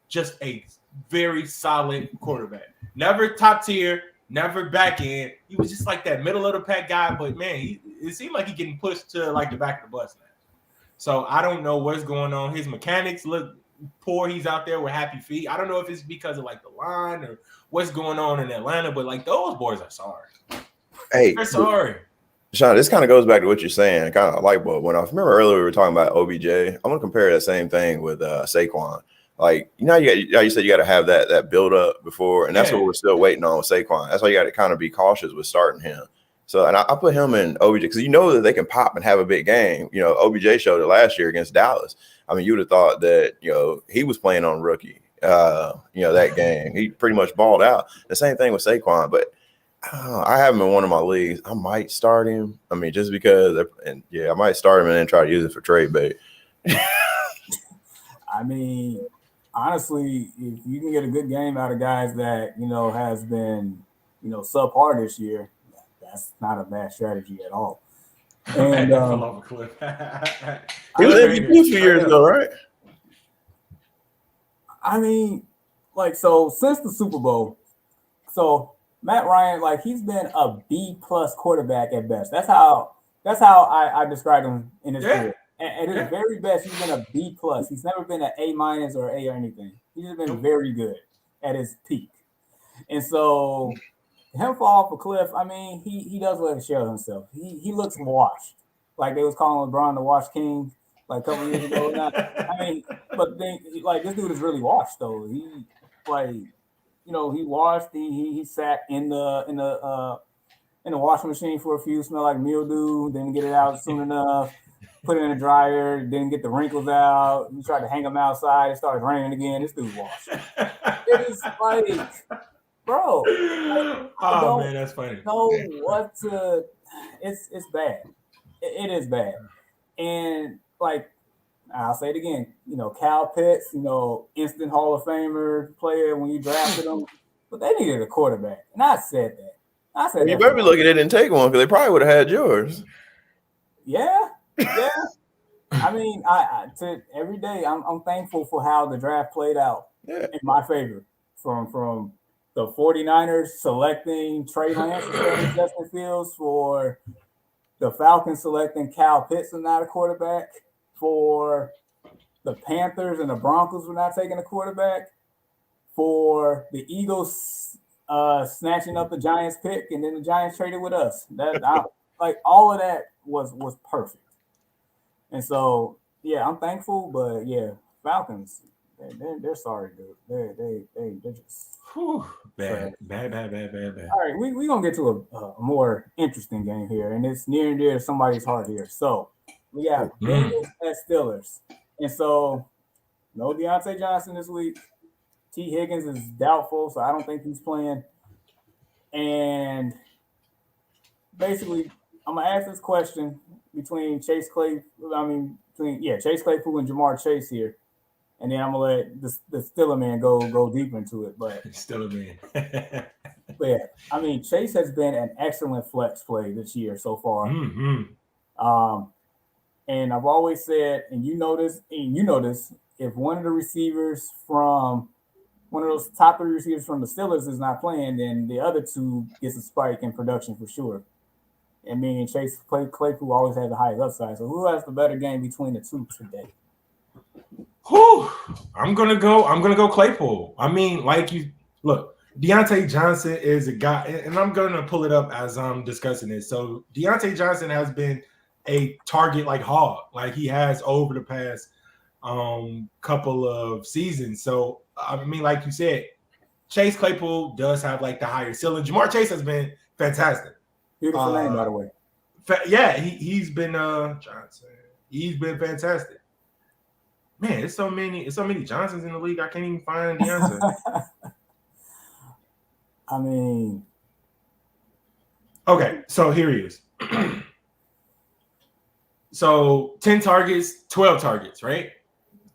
just a very solid quarterback. Never top tier, never back end. He was just like that middle of the pack guy, but man, it seemed like he's getting pushed to like the back of the bus now. So I don't know what's going on. His mechanics look poor. He's out there with happy feet. I don't know if it's because of like the line or what's going on in Atlanta, but like those boys are sorry. Hey, They're sorry. Sean, this kind of goes back to what you're saying. Kind of light bulb went off. Remember earlier we were talking about OBJ. I'm gonna compare that same thing with Saquon. Like, you said you got to have that build up before, and that's what we're still waiting on with Saquon. That's why you got to kind of be cautious with starting him. So, and I put him in OBJ because you know that they can pop and have a big game. You know, OBJ showed it last year against Dallas. I mean, you would have thought that, you know, he was playing on rookie, that game. He pretty much balled out. The same thing with Saquon, but I have him in one of my leagues. I might start him. I mean, just because, I might start him and then try to use it for trade bait. I mean, honestly, if you can get a good game out of guys that, has been, subpar this year, that's not a bad strategy at all. And fell off a cliff. He was MVP 2 years ago, right? I mean, so since the Super Bowl, so Matt Ryan, he's been a B+ quarterback at best. That's how I describe him in his career. At his very best, he's been a B+. He's never been an A- or A or anything. He's just been very good at his peak. And so him fall off a cliff, I mean, he does like to show himself. He looks washed. Like they was calling LeBron the Wash King a couple years ago. I mean, but then this dude is really washed though. He he washed. He sat in the washing machine for a few, smelled like mildew, didn't get it out soon enough. Put it in the dryer, didn't get the wrinkles out. You tried to hang them outside. It started raining again. This dude washed. It is bro. Oh man, that's funny. It's bad. It is bad. And I'll say it again. Cal Pitts, instant Hall of Famer player when you drafted him, but they needed a quarterback, and I said that. You better be looking at it and take one because they probably would have had yours. Yeah. I mean, to every day I'm thankful for how the draft played out in my favor. From the 49ers selecting Trey Lance instead of Justin Fields, for the Falcons selecting Cal Pitts and not a quarterback, for the Panthers and the Broncos were not taking a quarterback, for the Eagles snatching up the Giants pick and then the Giants traded with us. All of that was perfect. And so, I'm thankful, but Falcons, they're sorry, dude. They're just bad. All right, we're gonna get to a more interesting game here, and it's near and dear to somebody's heart here. So we got Bengals at Steelers, and so no Deontay Johnson this week. T. Higgins is doubtful, so I don't think he's playing. And basically, I'm gonna ask this question between Chase Claypool and Jamar Chase here, and then I'm gonna let the Steeler man go deep into it. But Steeler man, but I mean, Chase has been an excellent flex play this year so far. And I've always said, and you know this, if one of the receivers from one of those top 3 receivers from the Steelers is not playing, then the other 2 gets a spike in production for sure. I mean, Chase Claypool always has the highest upside. So who has the better game between the 2 today? I'm gonna go Claypool. I mean, look, Deontay Johnson is a guy, and I'm gonna pull it up as I'm discussing this. So Deontay Johnson has been a target like hog, like he has over the past couple of seasons. So I mean, like you said, Chase Claypool does have the higher ceiling. Jamar Chase has been fantastic. Beautiful name, by the way. He's been Johnson. He's been fantastic. Man, it's so many Johnsons in the league. I can't even find the answer. I mean, okay, so here he is. So 10 targets, 12 targets, right?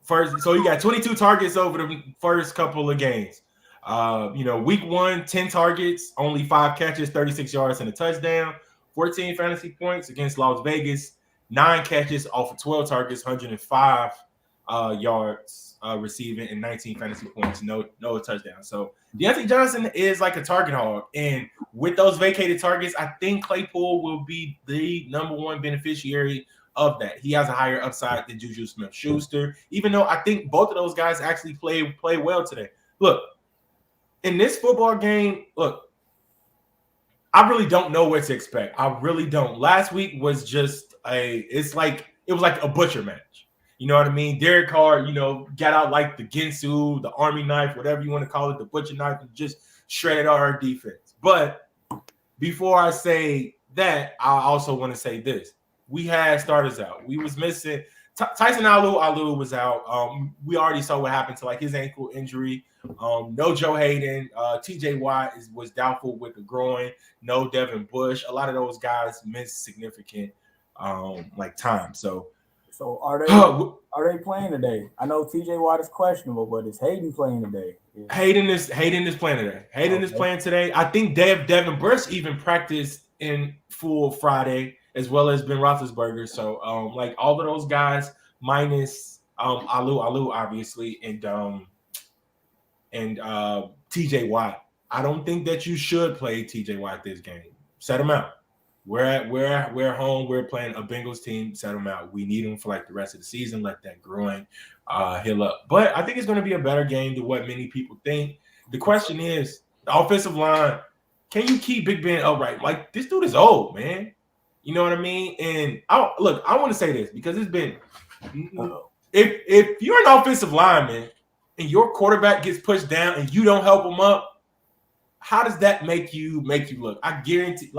First, so you got 22 targets over the first couple of games. Week 1, 10 targets, only 5 catches, 36 yards, and a touchdown. 14 fantasy points against Las Vegas. 9 catches off of 12 targets, 105 yards receiving, and 19 fantasy points, no touchdown. So Deontay Johnson is like a target hog, and with those vacated targets, I think Claypool will be the number one beneficiary of that. He has a higher upside than Juju Smith-Schuster, even though I think both of those guys actually play well today. Look, in this football game, I really don't know what to expect. I really don't. Last week was just it was like a butcher match. You know what I mean? Derek Carr, got out like the Ginsu, the Army knife, whatever you want to call it, the butcher knife, and just shredded our defense. But before I say that, I also want to say this. We had starters out. We was missing Tyson Alu was out. We already saw what happened to like his ankle injury. No Joe Hayden. TJ Watt was doubtful with the groin. No Devin Bush. A lot of those guys missed significant time. So are they playing today? I know TJ Watt is questionable, but is Hayden playing today? Hayden is playing today. Hayden is playing today. I think Devin Bush even practiced in full Friday, as well as Ben Roethlisberger. So, all of those guys minus Alu obviously, and TJ Watt. I don't think that you should play TJ Watt this game. Set him out. We're home. We're playing a Bengals team. Set him out. We need him for like the rest of the season. Let that groin heal up. But I think it's going to be a better game than what many people think. The question is, the offensive line, can you keep Big Ben upright? Like, this dude is old, man. You know what I mean? And I want to say this because it's been if you're an offensive lineman and your quarterback gets pushed down and you don't help him up, how does that make you look? I guarantee,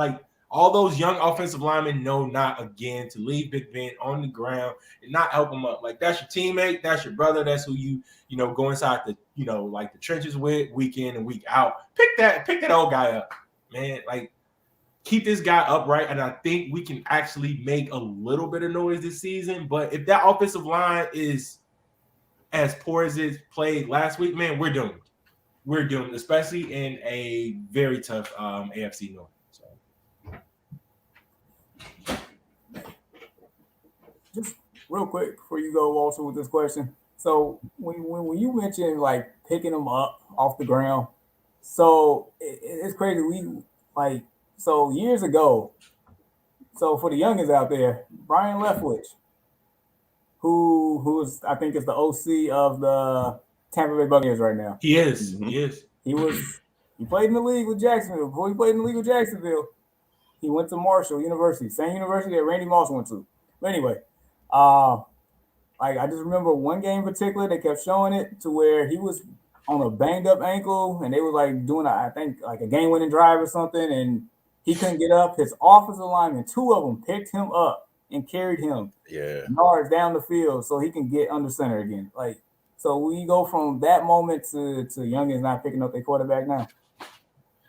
all those young offensive linemen know not again to leave Big Ben on the ground and not help him up. Like, that's your teammate, that's your brother, that's who you go inside the the trenches with week in and week out. Pick that old guy up, man. Keep this guy upright, and I think we can actually make a little bit of noise this season. But if that offensive line is as poor as it played last week, man, we're doomed. We're doomed, especially in a very tough AFC North. So, just real quick before you go, Walter, with this question. So when you mentioned picking them up off the ground, so it's crazy. So years ago, so for the youngins out there, Brian Leftwich, who's I think is the OC of the Tampa Bay Buccaneers right now. He is. Mm-hmm. He is. He played in the league with Jacksonville. Before he played in the league with Jacksonville, he went to Marshall University, same university that Randy Moss went to. But anyway, I just remember one game in particular, they kept showing it to where he was on a banged up ankle, and they were doing a game-winning drive or something, and he couldn't get up. His offensive linemen, 2 of them, picked him up and carried him yards down the field so he can get under center again. So we go from that moment to youngins not picking up their quarterback now.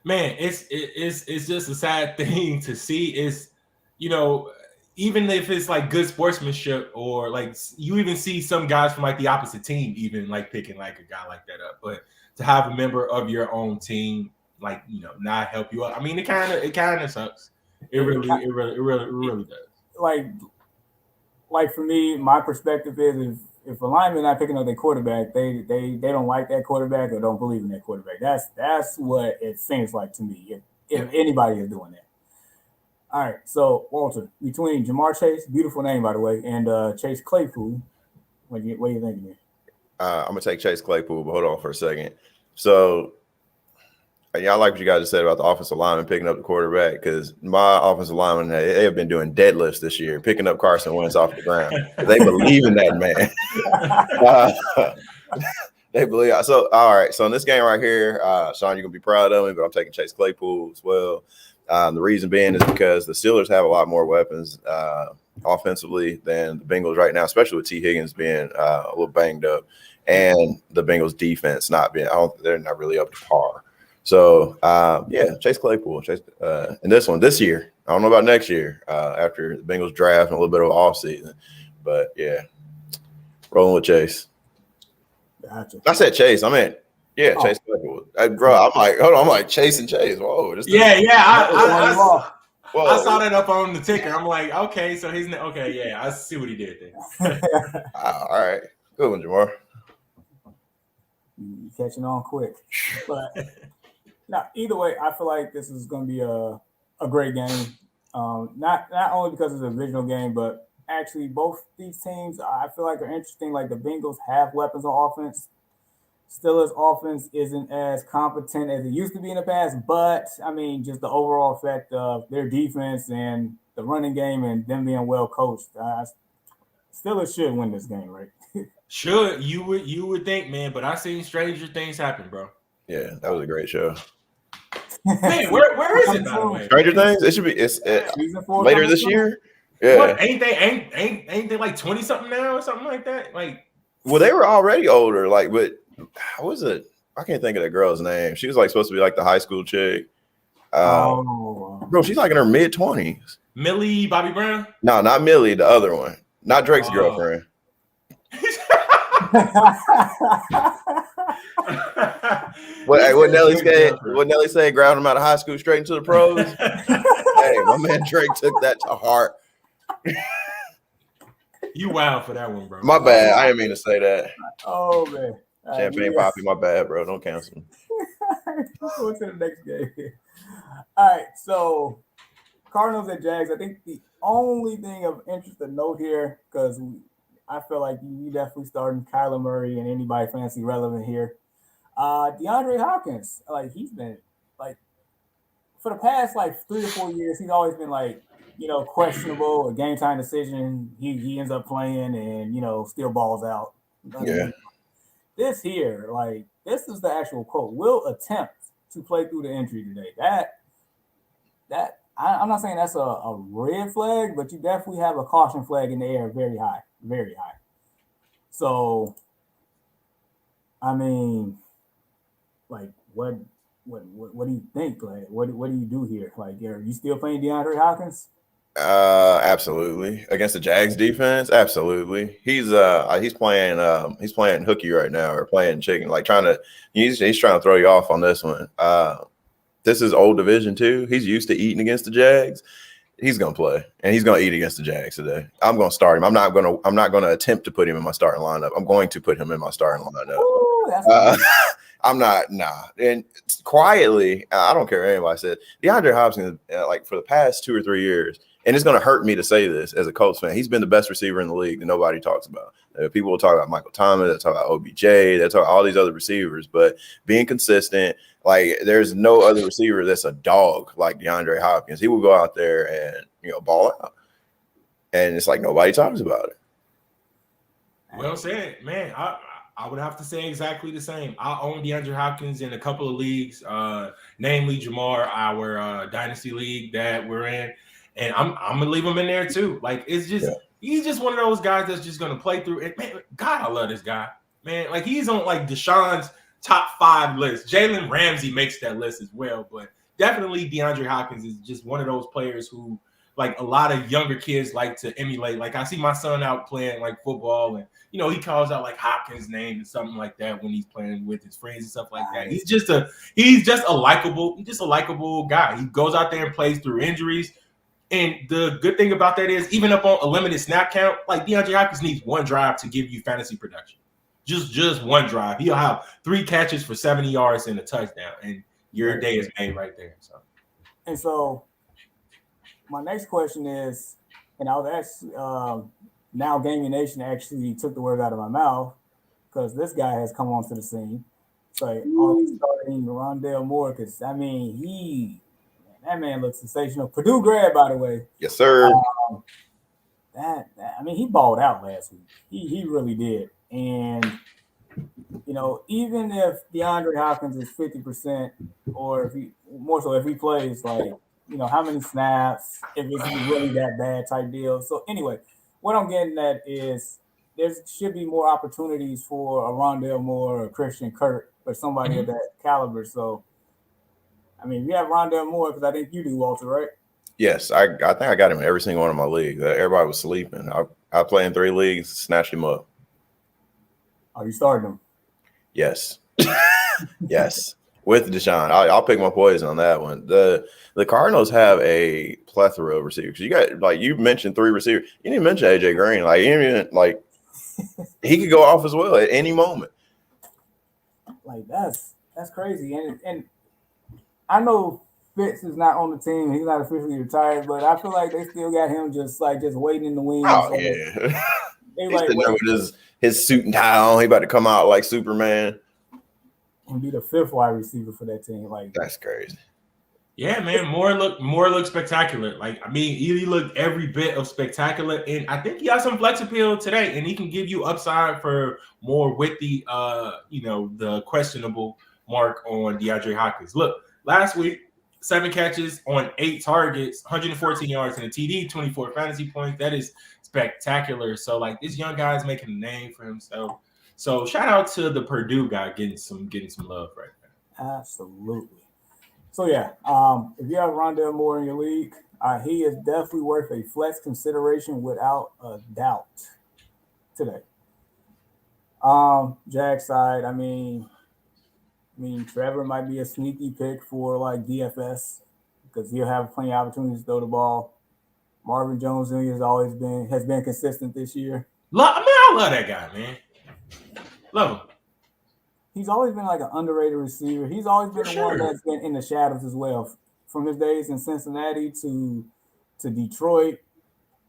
Man, it's just a sad thing to see. Is even if it's good sportsmanship, or you even see some guys from the opposite team even picking a guy like that up, but to have a member of your own team not help you out. I mean, it kind of sucks. It really does. For me, my perspective is if a lineman not picking up their quarterback, they don't like that quarterback or don't believe in that quarterback. That's what it seems like to me. If anybody is doing that. All right, so Walter, between Jamar Chase, beautiful name by the way, and Chase Claypool, what are you thinking here? I'm gonna take Chase Claypool, but hold on for a second. So, I like what you guys just said about the offensive lineman picking up the quarterback, because my offensive linemen, they have been doing deadlifts this year, picking up Carson Wentz off the ground. They believe in that man. They believe. So, all right. So in this game right here, Sean, you're gonna be proud of me, but I'm taking Chase Claypool as well. The reason being is because the Steelers have a lot more weapons offensively than the Bengals right now, especially with T. Higgins being a little banged up and the Bengals defense not being, they're not really up to par. So, Chase Claypool. And this year, I don't know about next year after the Bengals draft and a little bit of offseason. But, yeah, rolling with Chase. Gotcha. I said Chase. I meant, Chase Claypool. Bro, I'm like, hold on. I'm like, Chase and Chase. Whoa. I saw that up on the ticker. I'm like, okay, so he's okay. Yeah, I see what he did there. All right. Good one, Jamar. You catching on quick. But now, either way, I feel like this is going to be a great game. Not only because it's a divisional game, but actually both these teams I feel like are interesting. Like the Bengals have weapons on offense. Steelers' offense isn't as competent as it used to be in the past, but I mean, just the overall effect of their defense and the running game and them being well coached, Steelers should win this game, right? Should you would think, man, but I seen stranger things happen, bro. Yeah, that was a great show. Man, where is it, by the way? Stranger Things? It should be later this year. Yeah. What, ain't they like 20 something now or something like that? Like, well, they were already older, like, but how was it? I can't think of that girl's name. She was like supposed to be like the high school chick. Bro, she's like in her mid-20s. Millie Bobby Brown? No, not Millie, the other one. Not Drake's girlfriend. What Nelly say? Ground him out of high school straight into the pros. Hey, my man Drake took that to heart. You wild for that one, bro. My bad. I didn't mean to say that. Oh man. Champagne Poppy, my bad, bro. Don't cancel me. Let's go to the next game. All right, so Cardinals and Jags. I think the only thing of interest to note here, because I feel like you definitely starting Kyler Murray and anybody fancy relevant here. Deandre Hopkins, like he's been like for the past like 3 or 4 years, he's always been like, questionable, a game time decision. He ends up playing and still balls out. Yeah. This here, like this is the actual quote. Will attempt to play through the injury today. That I'm not saying that's a red flag, but you definitely have a caution flag in the air, very high, very high. So, I mean, like, what do you think? Like, what do you do here? Like, are you still playing DeAndre Hopkins? Absolutely. Against the Jags defense, absolutely. He's playing hooky right now, or playing chicken, like he's trying to throw you off on this one. This is old division too. He's used to eating against the Jags. He's gonna play and he's gonna eat against the Jags today. I'm gonna start him. I'm not gonna attempt to put him in my starting lineup. I'm going to put him in my starting lineup. Ooh, I'm not, And quietly, I don't care what anybody said. DeAndre Hopkins, like for the past 2 or 3 years, and it's going to hurt me to say this as a Colts fan, he's been the best receiver in the league that nobody talks about. People will talk about Michael Thomas, they talk about OBJ, they talk about all these other receivers, but being consistent, like there's no other receiver that's a dog like DeAndre Hopkins. He will go out there and ball out, and it's like nobody talks about it. Well said, man. I would have to say exactly the same. I own DeAndre Hopkins in a couple of leagues, namely Jamar, our dynasty league that we're in, and I'm gonna leave him in there too. Like it's just he's just one of those guys that's just gonna play through it. Man, God, I love this guy, man. Like he's on like Deshaun's top 5 list. Jalen Ramsey makes that list as well, but definitely DeAndre Hopkins is just one of those players who like a lot of younger kids like to emulate. Like I see my son out playing like football and he calls out like Hopkins' name and something like that when he's playing with his friends and stuff like that. He's just a likable guy. He goes out there and plays through injuries. And the good thing about that is even up on a limited snap count, like DeAndre Hopkins needs 1 drive to give you fantasy production. Just 1 drive. He'll have 3 catches for 70 yards and a touchdown, and your day is made right there. So my next question is, and I was asked now Gaming Nation actually took the word out of my mouth because this guy has come onto the scene. So are we starting Rondale Moore? Because I mean, that man looks sensational. Purdue grad, by the way. Yes, sir. He balled out last week. He really did. And even if DeAndre Hopkins is 50%, or if he plays like how many snaps, if it's really that bad type deal. So anyway, what I'm getting at is there should be more opportunities for a Rondale Moore or Christian Kirk or somebody of that caliber. So, I mean, you have Rondale Moore because I think you do, Walter, right? Yes, I think I got him in every single one of my leagues. Everybody was sleeping. I play in 3 leagues, snatched him up. Are you starting him? Yes. Yes. With Deshaun. I'll pick my poison on that one. The Cardinals have a plethora of receivers. You got, like, you mentioned 3 receivers. You didn't mention AJ Green. Like, you didn't even, like, he could go off as well at any moment. Like, that's crazy. And I know Fitz is not on the team. He's not officially retired, but I feel like they still got him just waiting in the wings. Oh, like, yeah. They He's sitting there with his suit and tie on. He about to come out like Superman. And be the 5th wide receiver for that team. Like, that's crazy. Yeah, man. Moore looked spectacular. Like, I mean, he looked every bit of spectacular. And I think he has some flex appeal today, and he can give you upside for more with the the questionable mark on DeAndre Hopkins. Look, last week, 7 catches on 8 targets, 114 yards and a TD, 24 fantasy points. That is spectacular. So, like, this young guy is making a name for himself. So, shout out to the Purdue guy getting some love right there. Absolutely. So, yeah, if you have Rondale Moore in your league, he is definitely worth a flex consideration without a doubt today. Jack's side, I mean, Trevor might be a sneaky pick for like DFS because he'll have plenty of opportunities to throw the ball. Marvin Jones Jr. has been consistent this year. I love that guy, man. Love him. He's always been like an underrated receiver. He's always been the one that's been in the shadows as well. From his days in Cincinnati to Detroit,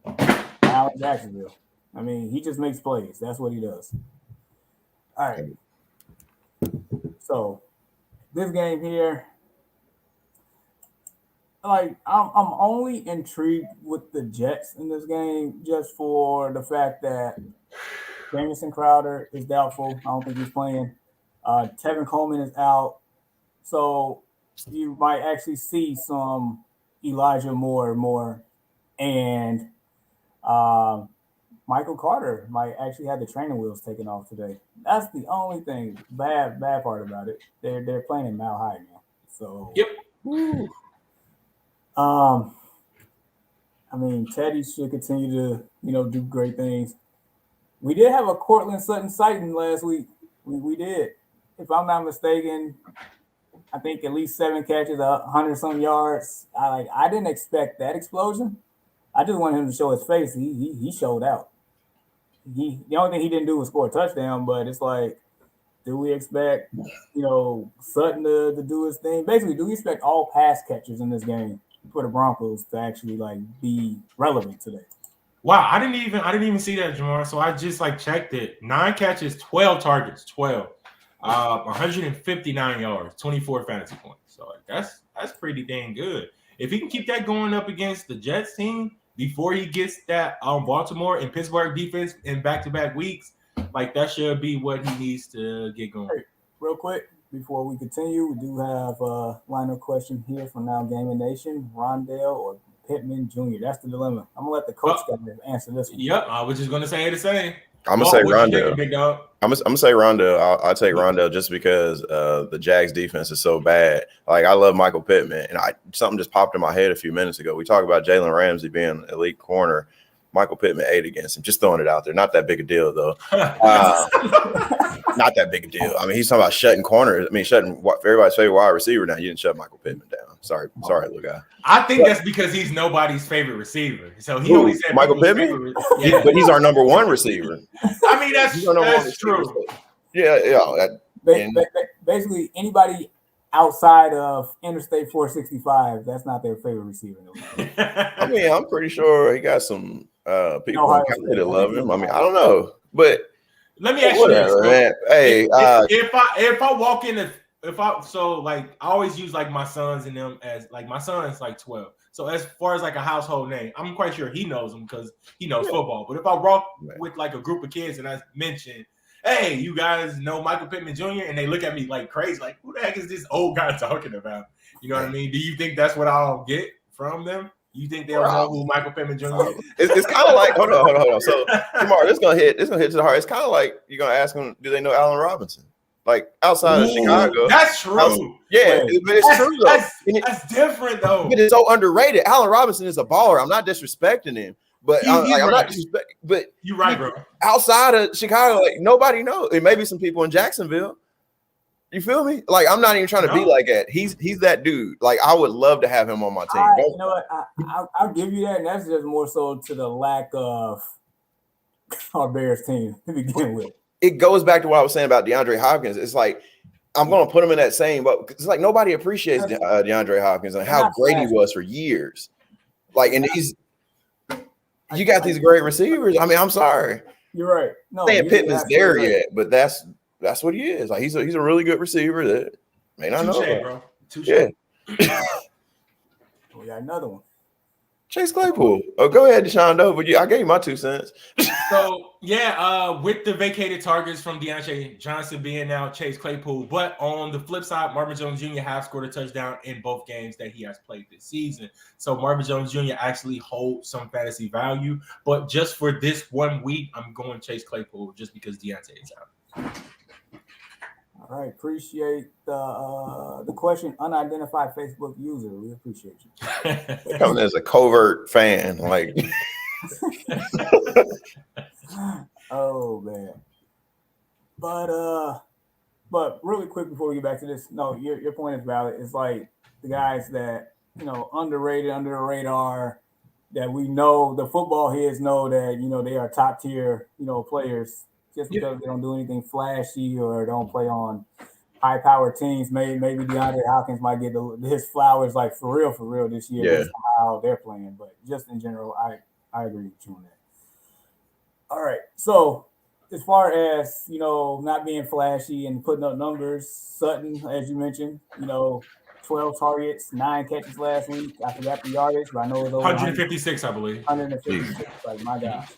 now in Jacksonville. I mean, he just makes plays. That's what he does. All right. So this game here, like I'm only intrigued with the Jets in this game just for the fact that Jamison Crowder is doubtful. I don't think he's playing. Tevin Coleman is out. So you might actually see some Elijah Moore and Michael Carter might actually have the training wheels taken off today. That's the only thing bad part about it. They're playing in Mile High now. So yep. Woo. I mean, Teddy should continue to do great things. We did have a Cortland Sutton sighting last week. We did. If I'm not mistaken, I think at least 7 catches, 100-some yards. I didn't expect that explosion. I just wanted him to show his face. He showed out. The only thing he didn't do was score a touchdown, but it's like, do we expect, Sutton to do his thing? Basically, do we expect all pass catchers in this game for the Broncos to actually be relevant today? Wow, I didn't even see that, Jamar. So I just checked it. 9 catches, 12 targets, 159 yards, 24 fantasy points. So that's pretty dang good. If he can keep that going up against the Jets team before he gets that Baltimore and Pittsburgh defense in back-to-back weeks, that should be what he needs to get going. Hey, real quick, before we continue, we do have a lineup question here from Now Gaming Nation. Rondale or Pittman Jr.? That's the dilemma. I'm going to let the coach answer this one. Yep, I was just going to say the same. I'm going to say Rondale. I'm going to say Rondale. I'll take Rondale just because the Jags defense is so bad. I love Michael Pittman, and something just popped in my head a few minutes ago. We talked about Jalen Ramsey being an elite corner. Michael Pittman 8 against him. Just throwing it out there. Not that big a deal, though. Not that big a deal. I mean, he's talking about shutting corners. I mean, shutting everybody's favorite wide receiver now. You didn't shut Michael Pittman down. Sorry, little guy. I think that's because he's nobody's favorite receiper. So he only said Michael Pittman. Yeah, but he's our number 1 receiver. I mean, that's true. Yeah. Basically, anybody outside of Interstate 465, that's not their favorite receiver. I mean, I'm pretty sure he got some people that love him. I mean, I don't know, but let me ask you this, man. Hey, if I walk in, I always use my sons and them as my son's 12. So as far as a household name, I'm quite sure he knows them because he knows football. But if I walk with a group of kids and I mention, hey, you guys know Michael Pittman Jr., and they look at me crazy, who the heck is this old guy talking about? You know what I mean? Do you think that's what I'll get from them? You think they'll know who Michael Pittman Jr. is? It's kind of like hold on. So Jamar, this gonna hit to the heart. It's kind of like you're gonna ask them, do they know Allen Robinson? Like outside of Chicago. That's true. But it's true though. That's different though. But it's so underrated. Allen Robinson is a baller. I'm not disrespecting him, but I'm not disrespecting. But you're right, bro. Outside of Chicago, like nobody knows. It may be some people in Jacksonville. You feel me? Like I'm not even trying to be like that. He's that dude. Like I would love to have him on my team. You know what? I'll give you that, and that's just more so to the lack of our Bears team to begin with. It goes back to what I was saying about DeAndre Hopkins. It's like I'm going to put him in that same, but it's like nobody appreciates DeAndre Hopkins and how great he was for years. Like, and you got these great receivers. I mean, I'm sorry. You're right. No, saying Pittman's there yet, but that's what he is. Like he's a really good receiver that may not know. Bro. Yeah. We got another one. Chase Claypool. Oh, go ahead, Deshaun Doe. But I gave you my 2 cents. So with the vacated targets from Deontay Johnson being now Chase Claypool, but on the flip side, Marvin Jones Jr. has scored a touchdown in both games that he has played this season. So Marvin Jones Jr. actually holds some fantasy value, but just for this 1 week, I'm going Chase Claypool just because Deontay is out. All right, appreciate the question. Unidentified Facebook user, we appreciate you. Coming as a covert fan, like. Oh man, but really quick before we get back to this, no, your point is valid. It's like the guys that underrated, under the radar, that we know the football heads know that they are top tier players. Just because they don't do anything flashy or don't play on high-powered teams, maybe DeAndre Hopkins might get his flowers like for real this year. Yeah. Based on how they're playing, but just in general, I agree with you on that. All right, so as far as not being flashy and putting up numbers, Sutton, as you mentioned, 12 targets, 9 catches last week. I forgot the yardage, but I know it was over 156, I believe. 156. Like my gosh,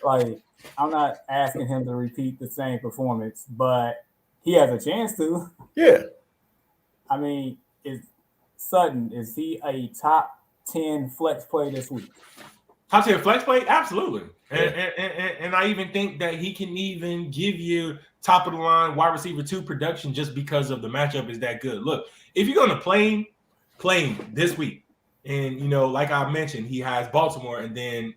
like. I'm not asking him to repeat the same performance, but he has a chance to. Yeah. I mean, is he a top 10 flex play this week? Top 10 flex play? Absolutely. And I even think that he can even give you top of the line wide receiver 2 production just because of the matchup is that good. Look, if you're going to play him this week, and like I mentioned, he has Baltimore and then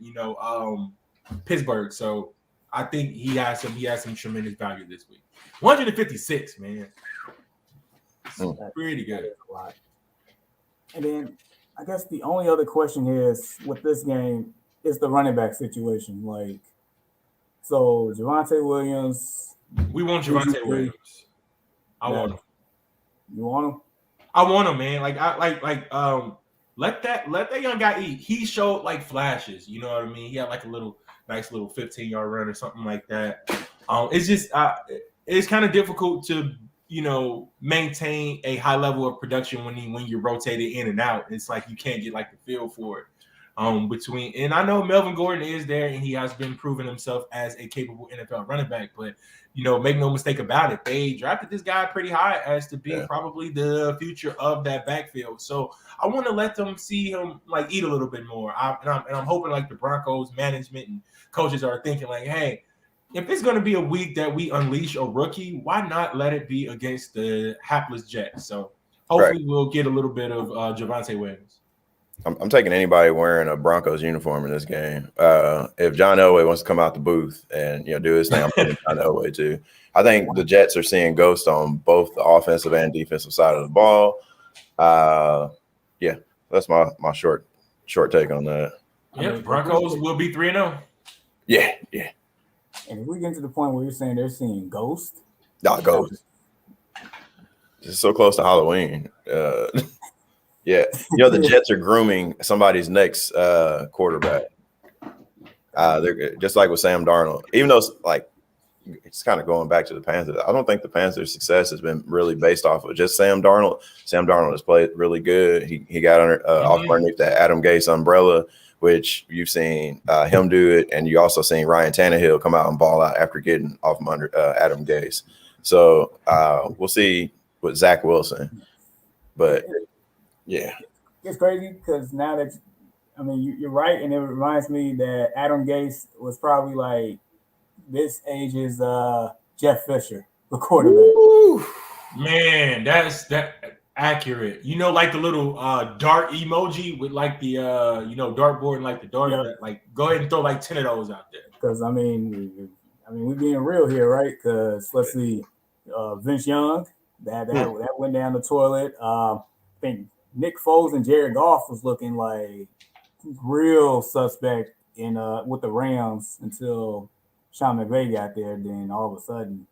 Pittsburgh. So I think he has some tremendous value this week. 156, man. Pretty good. And then I guess the only other question is with this game is the running back situation. Like, so Javonte Williams. We want Javonte Williams. I want him. You want him? I want him, man. Let that young guy eat. He showed like flashes, you know what I mean? He had like a nice little 15-yard run or something like that. It's just it's kind of difficult to maintain a high level of production when you're rotated in and out. It's like you can't get like the feel for it. And I know Melvin Gordon is there and he has been proving himself as a capable NFL running back, but make no mistake about it, they drafted this guy pretty high as to be probably the future of that backfield. So I want to let them see him like eat a little bit more. I'm hoping like the Broncos management and coaches are thinking like, hey, if it's going to be a week that we unleash a rookie, why not let it be against the hapless Jets? So hopefully we'll get a little bit of Javonte Williams. I'm taking anybody wearing a Broncos uniform in this game. If John Elway wants to come out the booth and do his thing, I'm taking John Elway too. I think the Jets are seeing ghosts on both the offensive and defensive side of the ball. That's my short take on that. Yeah, Broncos will be 3-0. Yeah. And if we get to the point where you're saying they're seeing ghosts, ghosts. It's so close to Halloween. Yeah, the Jets are grooming somebody's next quarterback. They're just like with Sam Darnold. Even though it's kind of going back to the Panthers, I don't think the Panthers' success has been really based off of just Sam Darnold. Sam Darnold has played really good. He got off underneath that Adam Gase umbrella, which you've seen him do it, and you also seen Ryan Tannehill come out and ball out after getting off from under Adam Gase. So we'll see with Zach Wilson, but. Yeah. it's crazy because now that you're right, and it reminds me that Adam Gase was probably like this age is Jeff Fisher, the quarterback. Woo! Man, that's accurate. You know, like the little dart emoji with like the dartboard and like the dart. Yep. Like, go ahead and throw like 10 of those out there. Because we're being real here, right? Because let's see, Vince Young, that went down the toilet. I think Nick Foles and Jared Goff was looking like real suspect in with the Rams until Sean McVay got there. Then all of a sudden,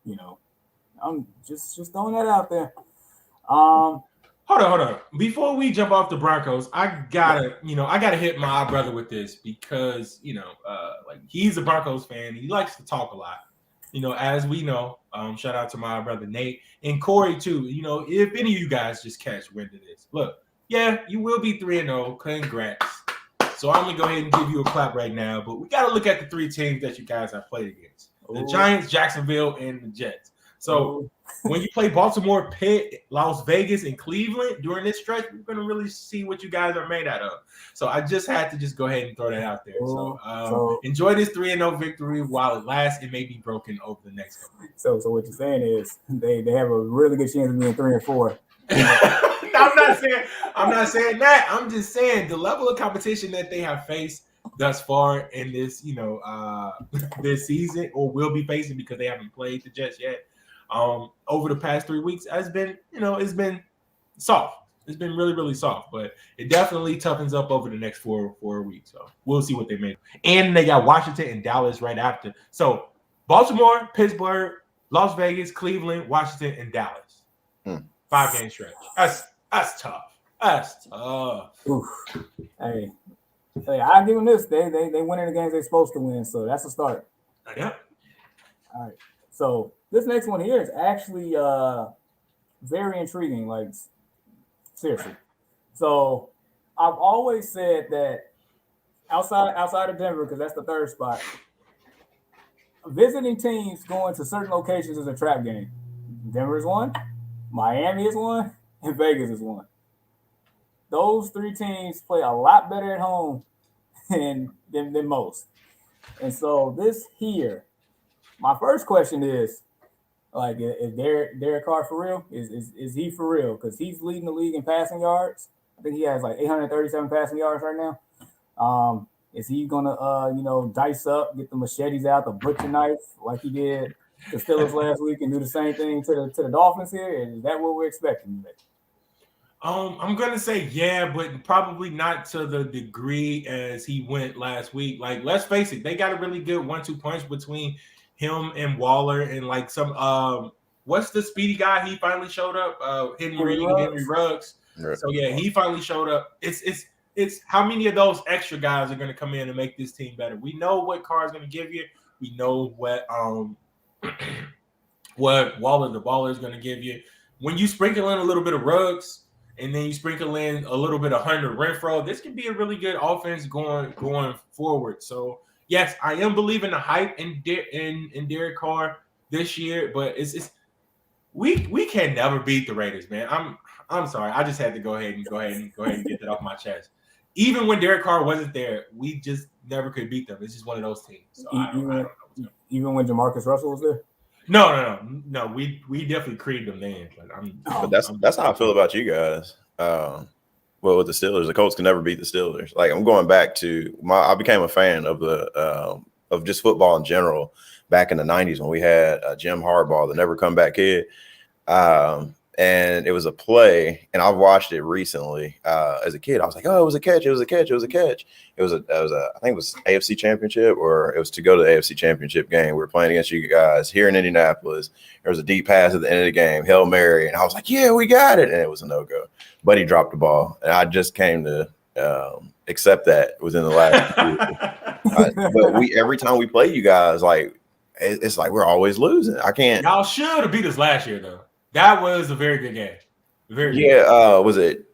I'm just throwing that out there. Hold on. Before we jump off the Broncos, I gotta hit my brother with this because like he's a Broncos fan. He likes to talk a lot. As we know, shout out to my brother Nate and Corey too. If any of you guys just catch wind of this, look, yeah, you will be 3-0. Congrats. So I'm gonna go ahead and give you a clap right now. But we gotta look at the three teams that you guys have played against: the Giants, Jacksonville, and the Jets. So when you play Baltimore, Pitt, Las Vegas, and Cleveland during this stretch, we're going to really see what you guys are made out of. So I just had to just go ahead and throw that out there. So enjoy this 3-0 victory while it lasts. It may be broken over the next couple weeks. So what you're saying is they have a really good chance of being 3-4. I'm not saying that. I'm just saying the level of competition that they have faced thus far in this, this season or will be facing because they haven't played the Jets yet. Over the past 3 weeks has been, it's been soft. It's been really, really soft, but it definitely toughens up over the next four weeks. So we'll see what they make. And they got Washington and Dallas right after. So Baltimore, Pittsburgh, Las Vegas, Cleveland, Washington, and Dallas. 5-game stretch. That's tough. That's tough. Oof. Hey, I give them this. They winning the games they're supposed to win, so that's a start. Yep. All right. So this next one here is actually very intriguing, like seriously. So I've always said that outside of Denver, because that's the third spot, visiting teams going to certain locations is a trap game. Denver is one, Miami is one, and Vegas is one. Those three teams play a lot better at home than most. And so this here, my first question is, like, is Derek Carr for real? Is he for real? Because he's leading the league in passing yards. I think he has like 837 passing yards right now. Is he gonna dice up, get the machetes out, the butcher knife like he did the Steelers last week, and do the same thing to the Dolphins here? Is that what we're expecting today? I'm gonna say yeah, but probably not to the degree as he went last week. Like, let's face it, they got a really good 1-2 punch between him and Waller, and like some what's the speedy guy? He finally showed up. Henry Ruggs. Right. So yeah, he finally showed up. It's how many of those extra guys are going to come in and make this team better? We know what Carr is going to give you. We know what Waller is going to give you. When you sprinkle in a little bit of Ruggs and then you sprinkle in a little bit of Hunter Renfrow, this can be a really good offense going forward. So yes, I am believing the hype in Derek Carr this year, but we can never beat the Raiders, man. I'm sorry. I just had to go ahead and get that off my chest. Even when Derek Carr wasn't there, we just never could beat them. It's just one of those teams. So even when Jamarcus Russell was there? No. We definitely created them then. But that's how I feel about you guys. Well, with the Steelers, the Colts can never beat the Steelers. Like, I'm going back to I became a fan of of just football in general back in the 90s when we had Jim Harbaugh, the never come back kid. And it was a play, and I've watched it recently. As a kid, I was like, "Oh, it was a catch! It was a catch! It was a catch!" I think it was AFC Championship, or it was to go to the AFC Championship game. We were playing against you guys here in Indianapolis. There was a deep pass at the end of the game, Hail Mary, and I was like, "Yeah, we got it!" And it was a no-go. But he dropped the ball, and I just came to accept that within the last year. But every time we play you guys, like, it's like we're always losing. I can't. Y'all should have beat us last year, though. That was a very good game. Was it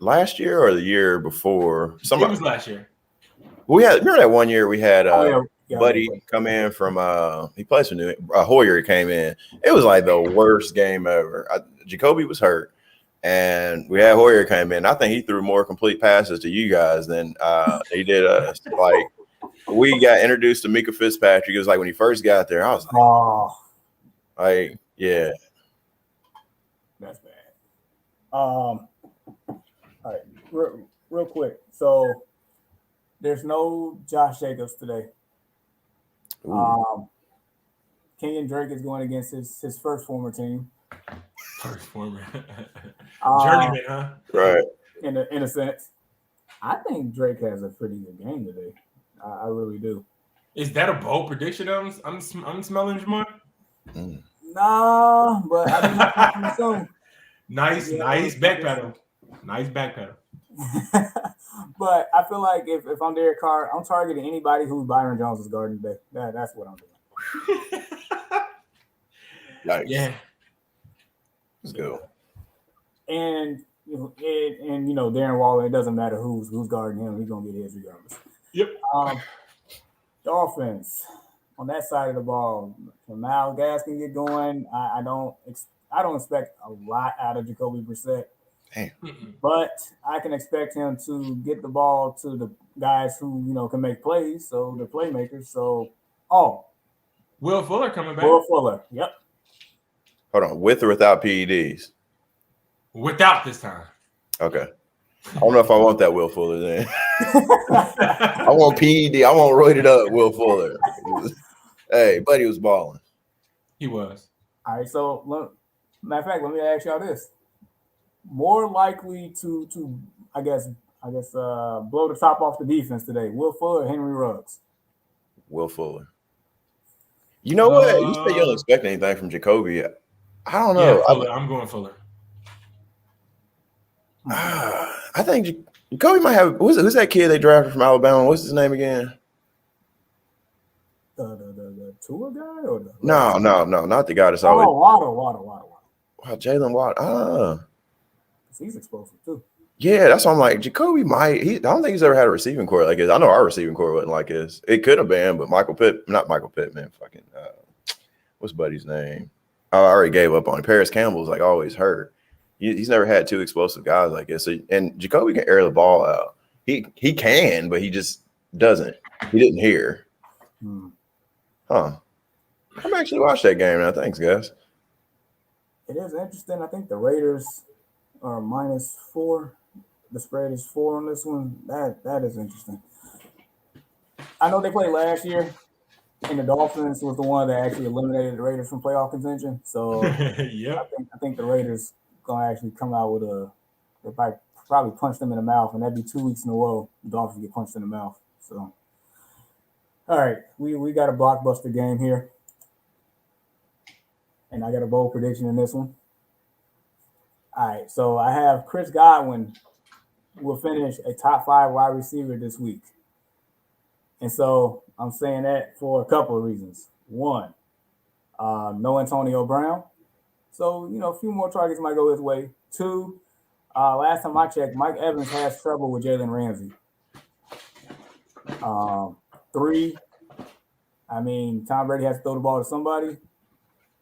last year or the year before? It was last year. Remember that one year we had Buddy come in from he plays for Hoyer came in. It was like the worst game ever. Jacoby was hurt. and we had Hoyer came in. I think he threw more complete passes to you guys than he did us. Like, we got introduced to Mika Fitzpatrick. It was like when he first got there, I was like, yeah. That's bad. All right, real quick. So there's no Josh Jacobs today. Kenyan Drake is going against his first former team. First former. Journeyman, huh? Right. In a sense. I think Drake has a pretty good game today. I really do. Is that a bold prediction I'm smelling, Jamar? Nah, but I mean, so. Nice backpedal. Nice backpedal. But I feel like if I'm Derek Carr, I'm targeting anybody who Byron Jones is guarding today. That's what I'm doing. Nice. Yeah. Let's go. And Darren Waller, it doesn't matter who's guarding him, he's gonna get his regardless. Yep. Dolphins on that side of the ball. When Myles Gaskin get going, I don't expect a lot out of Jacoby Brissett. Damn. But I can expect him to get the ball to the guys who can make plays, so the playmakers. So Will Fuller coming back. Will Fuller, yep. Hold on, with or without PEDs? Without this time. Okay. I don't know if I want that Will Fuller then. I want PED. I want roided up Will Fuller. Hey, buddy was balling. He was. All right, so matter of fact, let me ask y'all this. More likely to I guess blow the top off the defense today, Will Fuller or Henry Ruggs? Will Fuller. You know what? You say you don't expect anything from Jacoby. I don't know. Yeah, I'm going Fuller. I think Jacoby might have. Who's that kid they drafted from Alabama? What's his name again? The Tua guy or No, not the guy that's always. Waddle. Wow, Jalen Waddle. He's explosive too. Yeah, that's why I'm like Jacoby might. I don't think he's ever had a receiving core like this. I know our receiving core wasn't like this. It could have been, but not Michael Pittman. Fucking what's Buddy's name? I already gave up on him. Paris Campbell's like always hurt. He's never had two explosive guys like this. So, and Jacoby can air the ball out. He can, but he just doesn't. He didn't hear. Huh. I'm actually watched that game now. Thanks, guys. It is interesting. I think the Raiders are -4. The spread is 4 on this one. That is interesting. I know they played last year, and the Dolphins was the one that actually eliminated the Raiders from playoff contention. So yeah, I think the Raiders gonna actually come out with they probably punch them in the mouth, and that'd be 2 weeks in a row the Dolphins get punched in the mouth. So all right, we got a blockbuster game here. And I got a bold prediction in this one. All right, so I have Chris Godwin will finish a top 5 wide receiver this week. And so I'm saying that for a couple of reasons. One, no Antonio Brown. So, a few more targets might go his way. 2, last time I checked, Mike Evans has trouble with Jalen Ramsey. 3, I mean, Tom Brady has to throw the ball to somebody.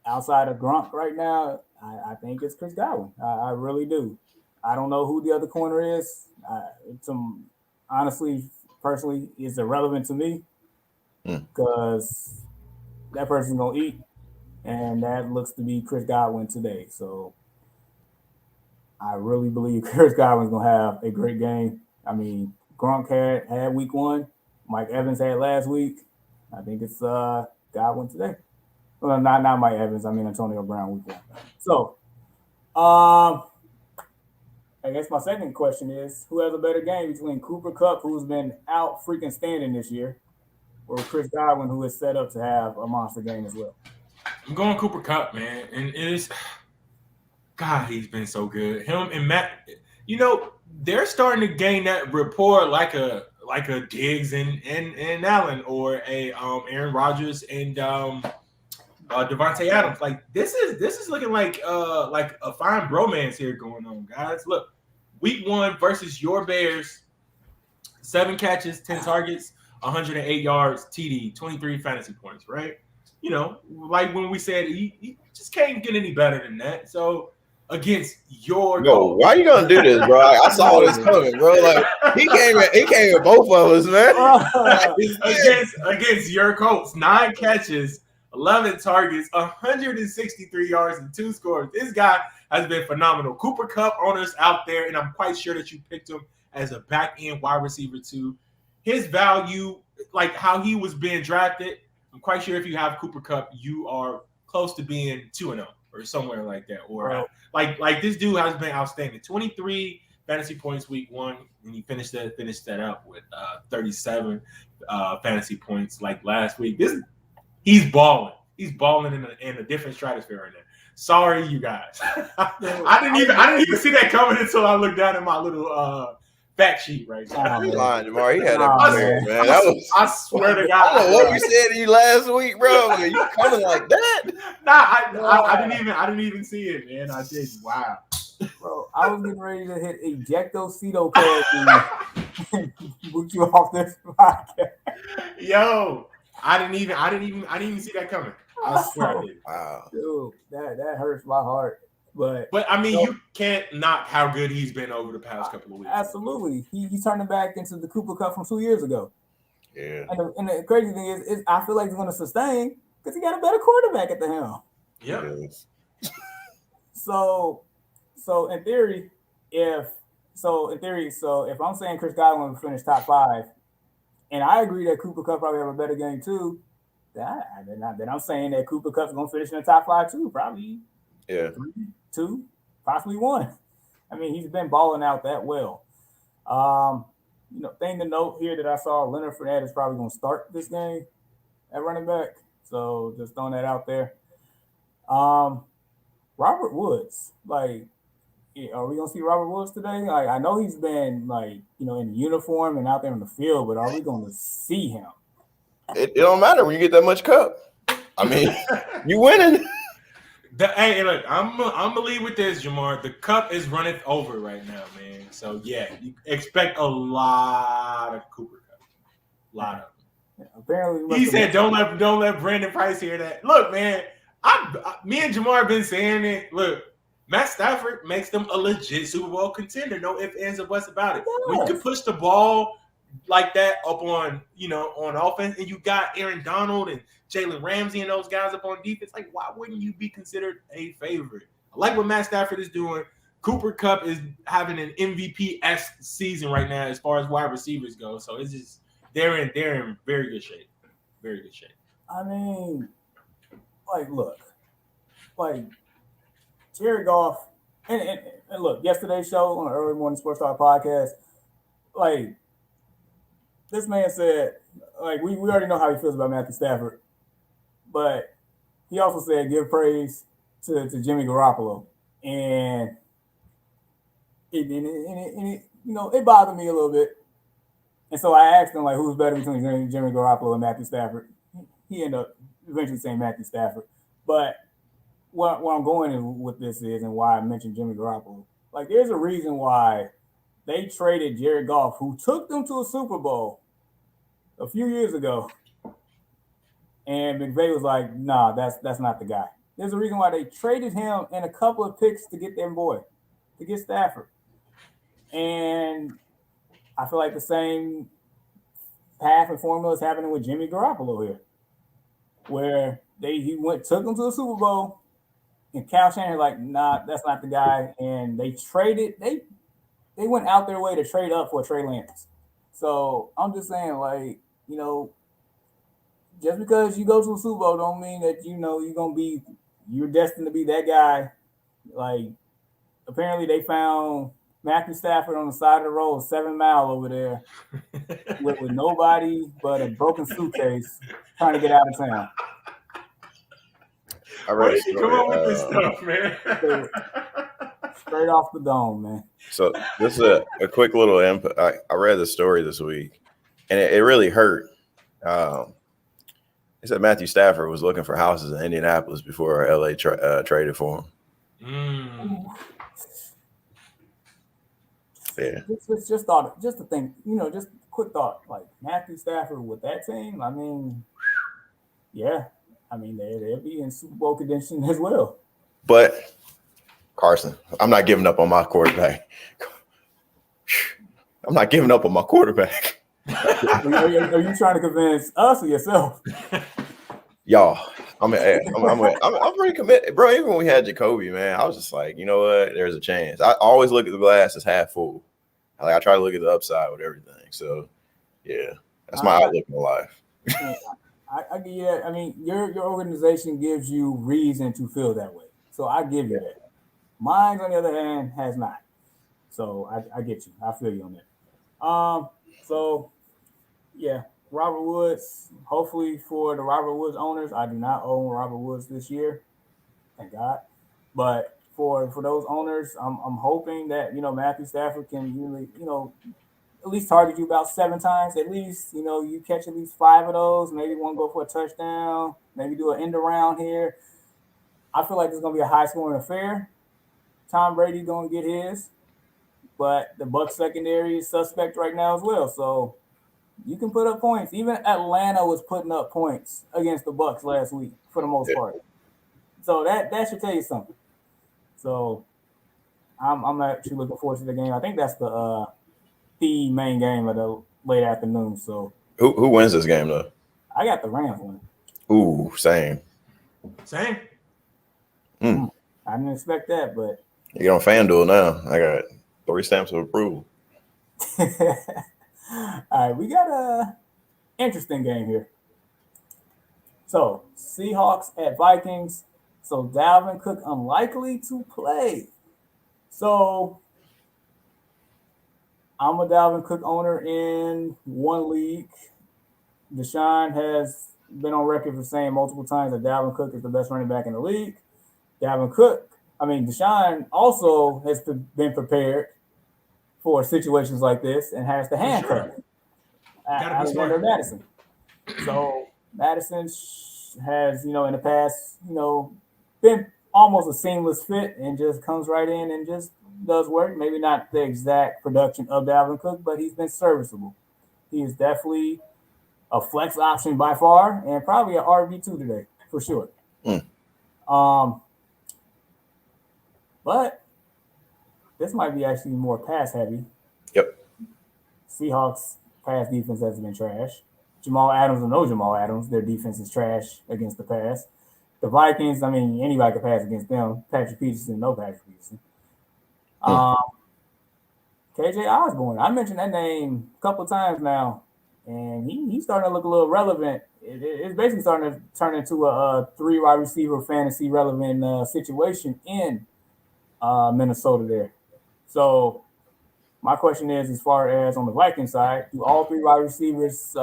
Outside of Gronk right now, I think it's Chris Godwin. I really do. I don't know who the other corner is. Honestly, personally, it's irrelevant to me because that person's going to eat, and that looks to be Chris Godwin today. So I really believe Chris Godwin's going to have a great game. I mean, Gronk had week 1. Mike Evans had last week. I think it's Godwin today. Well, not Mike Evans. I mean Antonio Brown week 1. So, I guess my second question is, who has a better game between Cooper Kupp, who's been out freaking standing this year, or Chris Godwin, who is set up to have a monster game as well? I'm going Cooper Kupp, man, and he's been so good. Him and Matt, they're starting to gain that rapport like a Diggs and Allen, or a Aaron Rodgers and Devontae Adams. Like this is looking like a fine bromance here going on, guys. Look, week 1 versus your Bears, 7 catches, 10 targets, 108 yards, TD, 23 fantasy points, right? Like when we said he just can't get any better than that. So against your No, Colts. why you gonna do this, bro? I saw this coming, bro. Like he came at both of us, man. against your Colts. 9 catches, 11 targets, 163 yards, and 2 scores. This guy has been phenomenal. Cooper Kupp owners out there, and I'm quite sure that you picked him as a back-end wide receiver too. His value, like how he was being drafted, I'm quite sure if you have Cooper Kupp, you are close to being 2-0 or somewhere like that. Or like this dude has been outstanding. 23 fantasy points week 1, and he finished that up with 37 fantasy points like last week. He's balling. He's balling in a different stratosphere right now. Sorry, you guys. I didn't even see that coming until I looked down at my little fact sheet right now. He's lying, Jamar. He had that prepared, man. I swear to God. I don't know what you said to you last week, bro. You coming like that? I didn't even see it, man. I did. Wow. Bro, I was getting ready to hit ejecto-ceto card and boot you off this podcast. Yo, I didn't even see that coming. I swear I did. Wow. Dude, that hurts my heart. But I mean, you can't knock how good he's been over the past couple of weeks. Absolutely. He's turning back into the Cooper Kupp from 2 years ago. Yeah. And the crazy thing is I feel like he's going to sustain because he got a better quarterback at the helm. Yeah. So in theory, if I'm saying Chris Godwin will finish top 5, and I agree that Cooper Kupp probably have a better game too, then I'm saying that Cooper Kupp's going to finish in the top 5 too, probably. Yeah. 3, 2, possibly 1. I mean, he's been balling out that well. Thing to note here that I saw, Leonard Fournette is probably going to start this game at running back. So just throwing that out there. Robert Woods, like, are we going to see Robert Woods today? Like, I know he's been in uniform and out there in the field, but are we going to see him? It don't matter when you get that much Kupp. I mean, you winning. Hey, look, I'm gonna leave with this, Jamar. The Kupp is running over right now, man. So yeah, you expect a lot of Cooper Kupp. A lot of them. Yeah, apparently, he said, "Don't let Brandon Price hear that." Look, man, me and Jamar have been saying it. Look, Matt Stafford makes them a legit Super Bowl contender. No ifs, ands, or buts about it. Yes. When you can push the ball like that up on offense, and you got Aaron Donald and Jalen Ramsey and those guys up on defense, like, why wouldn't you be considered a favorite? I like what Matt Stafford is doing. Cooper Kupp is having an MVP-esque season right now as far as wide receivers go. So it's just they're in very good shape. Very good shape. I mean, look, Jared Goff, and look, yesterday's show on the Early Morning Sports Talk podcast, this man said, we already know how he feels about Matthew Stafford, but he also said give praise to Jimmy Garoppolo, and it bothered me a little bit, and so I asked him who's better between Jimmy Garoppolo and Matthew Stafford. He ended up eventually saying Matthew Stafford, but what I'm going with this is, and why I mentioned Jimmy Garoppolo, there's a reason why they traded Jared Goff, who took them to a Super Bowl a few years ago. And McVay was like, nah, that's not the guy. There's a reason why they traded him and a couple of picks to get to get Stafford. And I feel like the same path and formula is happening with Jimmy Garoppolo here, where took him to the Super Bowl, and Kyle Shanahan like, nah, that's not the guy. And they went out their way to trade up for Trey Lance. So I'm just saying, just because you go to a Super Bowl don't mean that you're destined to be that guy. Apparently they found Matthew Stafford on the side of the road, 7 Mile over there, with nobody but a broken suitcase trying to get out of town. Where did you come up with this stuff, man? Straight off the dome, man. So this is a quick little input. I read the story this week, and it really hurt. It said Matthew Stafford was looking for houses in Indianapolis before LA traded for him. Yeah. Just to think, just quick thought, Matthew Stafford with that team. I mean, yeah. I mean, they'll be in Super Bowl contention as well. But Carson. I'm not giving up on my quarterback. I'm not giving up on my quarterback. Are you trying to convince us or yourself? Y'all, I'm pretty committed, bro. Even when we had Jacoby, man, I was just like, you know what? There's a chance. I always look at the glass as half full. I try to look at the upside with everything. So, yeah, that's my outlook in life. I give you that. I mean, your organization gives you reason to feel that way. So I give you that. Mine, on the other hand, has not. So I get you. I feel you on that. So yeah, Robert Woods. Hopefully for the Robert Woods owners, I do not own Robert Woods this year. Thank God. But for those owners, I'm hoping that Matthew Stafford can really at least target you about 7 times. At least you catch at least 5 of those. Maybe one go for a touchdown. Maybe do an end around here. I feel like it's gonna be a high scoring affair. Tom Brady's gonna get his. But the Bucs secondary is suspect right now as well. So you can put up points. Even Atlanta was putting up points against the Bucs last week for the most part. So that should tell you something. So I'm actually looking forward to the game. I think that's the main game of the late afternoon. So who wins this game though? I got the Rams winning. Ooh, same. Same. I didn't expect that, but you get on FanDuel now. I got 3 stamps of approval. All right, we got a interesting game here. So Seahawks at Vikings. So Dalvin Cook unlikely to play. So I'm a Dalvin Cook owner in one league. Deshaun has been on record for saying multiple times that Dalvin Cook is the best running back in the league. Deshaun also has been prepared for situations like this and has the handcuff. Alexander Madison. So Madison has, in the past, been almost a seamless fit and just comes right in and just does work. Maybe not the exact production of Dalvin Cook, but he's been serviceable. He is definitely a flex option by far and probably an RB2 today for sure. But this might be actually more pass heavy. Yep. Seahawks pass defense has been trash. Jamal Adams or no Jamal Adams, their defense is trash against the pass. The Vikings, anybody can pass against them. Patrick Peterson, no Patrick Peterson. KJ Osborne, I mentioned that name a couple of times now, and he's starting to look a little relevant. It's basically starting to turn into a 3 wide receiver fantasy relevant situation in Minnesota there. So my question is, as far as on the Viking side, do all 3 wide receivers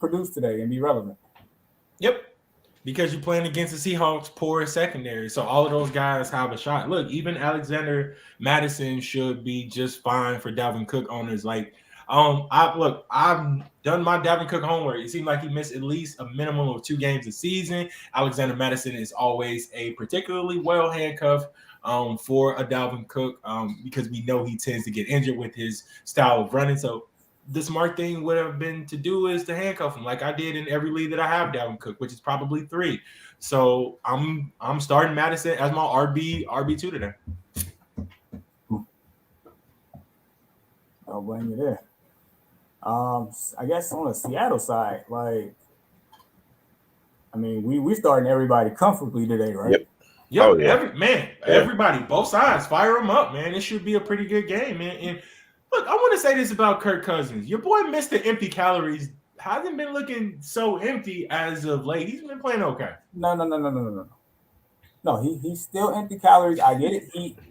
produce today and be relevant? Yep. Because you're playing against the Seahawks' poor secondary. So all of those guys have a shot. Look, even Alexander Madison should be just fine for Dalvin Cook owners. I've done my Dalvin Cook homework. It seemed like he missed at least a minimum of 2 games a season. Alexander Madison is always a particularly well handcuffed for a Dalvin Cook because we know he tends to get injured with his style of running. So the smart thing would have been to do is to handcuff him like I did in every league that I have Dalvin Cook, which is probably 3. So I'm starting Madison as my RB2 today. I'll blame you there. I guess on the Seattle side, we starting everybody comfortably today, right? Yep. Yep. Oh, yeah. Everybody, both sides, fire them up, man. It should be a pretty good game, man. And look, I want to say this about Kirk Cousins. Your boy Mr. Empty Calories hasn't been looking so empty as of late. He's been playing okay. No. No, he's still empty calories. I get it.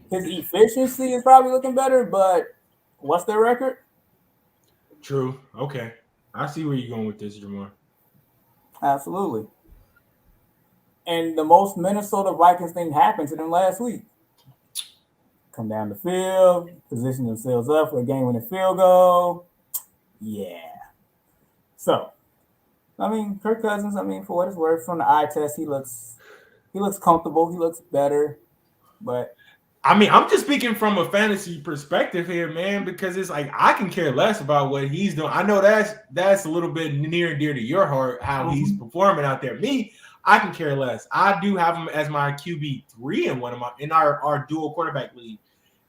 His efficiency is probably looking better, but what's their record? True. Okay. I see where you're going with this, Jamar. Absolutely. And the most Minnesota Vikings thing happened to them last week. Come down the field, position themselves up for a game-winning field goal. Yeah. So, Kirk Cousins, for what it's worth, from the eye test, he looks comfortable. He looks better. But I'm just speaking from a fantasy perspective here, man, because it's like I can care less about what he's doing. I know that's a little bit near and dear to your heart, how he's performing out there. Me, I can care less. I do have him as my QB3 in our dual quarterback league,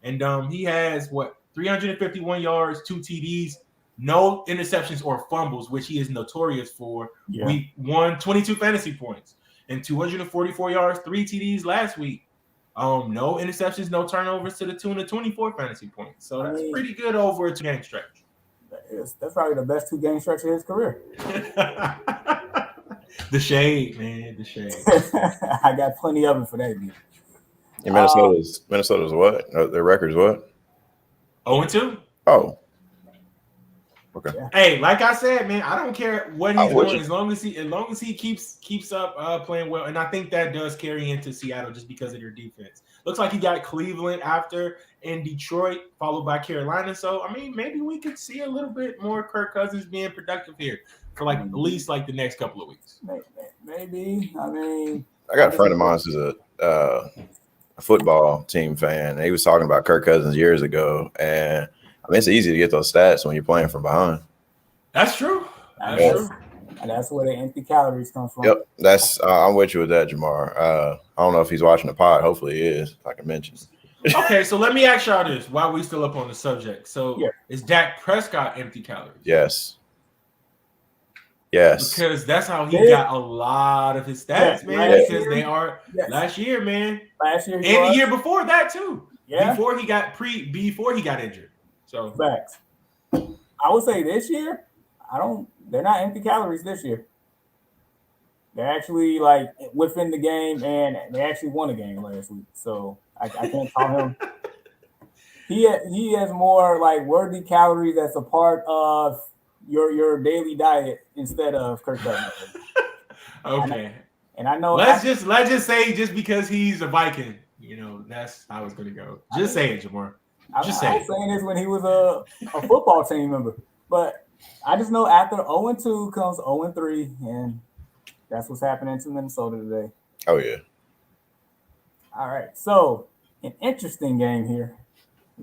and he has 351 yards, 2 TDs, no interceptions or fumbles, which he is notorious for. Yeah. Week 1, 22 fantasy points, and 244 yards, 3 TDs last week. No interceptions, no turnovers to the tune of 24 fantasy points. So that's pretty good over a 2-game stretch. That's probably the best 2-game stretch of his career. The shade, man, the shade. I got plenty of it for that. And Minnesota's what? Their record's what? 0-2. Oh. Okay. Yeah. Hey, like I said, man, I don't care what he's doing you? as long as he keeps up playing well, and I think that does carry into Seattle just because of their defense. Looks like he got Cleveland after and Detroit, followed by Carolina. So I mean, maybe we could see a little bit more Kirk Cousins being productive here for at least the next couple of weeks. Maybe. I mean, I got a friend of mine who's a football team fan. He was talking about Kirk Cousins years ago, and I mean, it's easy to get those stats when you're playing from behind. That's true. And that's where the empty calories come from. Yep, I'm with you with that, Jamar. I don't know if he's watching the pod. Hopefully, he is. Like I mentioned. Okay, so let me ask y'all this while we still up on the subject. So, is Dak Prescott empty calories? Yes. Because that's how he got a lot of his stats, man. Because they are last year, man. Last year, and the year before that too. Yeah. Before he got injured. So facts. I would say this year, they're not empty calories this year. They're actually within the game, and they actually won a game last week. So I can't call him. He has more worthy calories that's a part of your daily diet instead of Kirk Cousins. Okay. And I know let's just say just because he's a Viking, that's how it's gonna go. Just say it, Jamar. I was saying this when he was a football team member, but I just know after 0-2 comes 0-3, and that's what's happening to Minnesota today. Oh yeah. All right, so an interesting game here.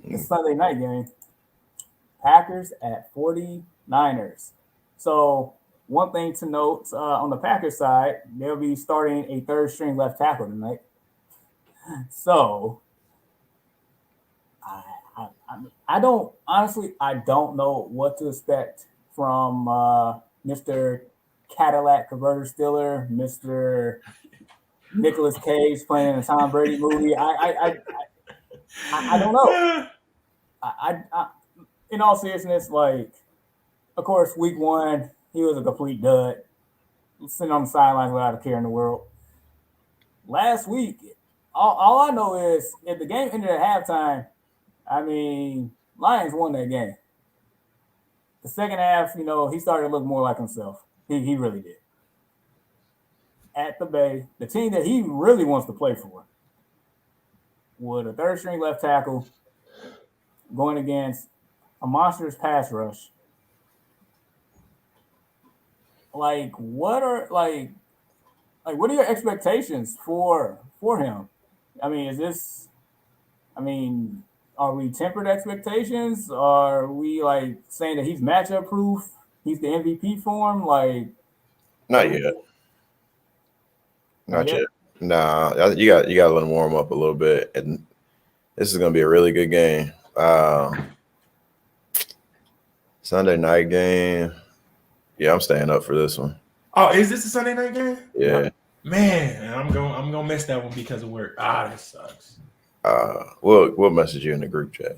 The Sunday night game. Packers at 49ers. So one thing to note on the Packers side, they'll be starting a third-string left tackle tonight. So I don't know what to expect from Mr. Cadillac Converter Stiller, Mr. Nicolas Cage playing a Tom Brady movie. I don't know. I in all seriousness, of course, week 1 he was a complete dud, sitting on the sidelines without a care in the world. Last week, all I know is if the game ended at halftime, I mean, Lions won that game. The second half, he started to look more like himself. He really did. At the Bay, the team that he really wants to play for, with a third-string left tackle going against a monstrous pass rush. What are your expectations for him? I mean, are we tempered expectations? Are we saying that he's matchup proof? He's the MVP for him? Not yet. Not yet. Nah, you got to let him warm up a little bit, and this is going to be a really good game. Sunday night game. Yeah, I'm staying up for this one. Oh, is this a Sunday night game? Yeah. Man, I'm gonna miss that one because of work. That sucks. We'll message you in the group chat.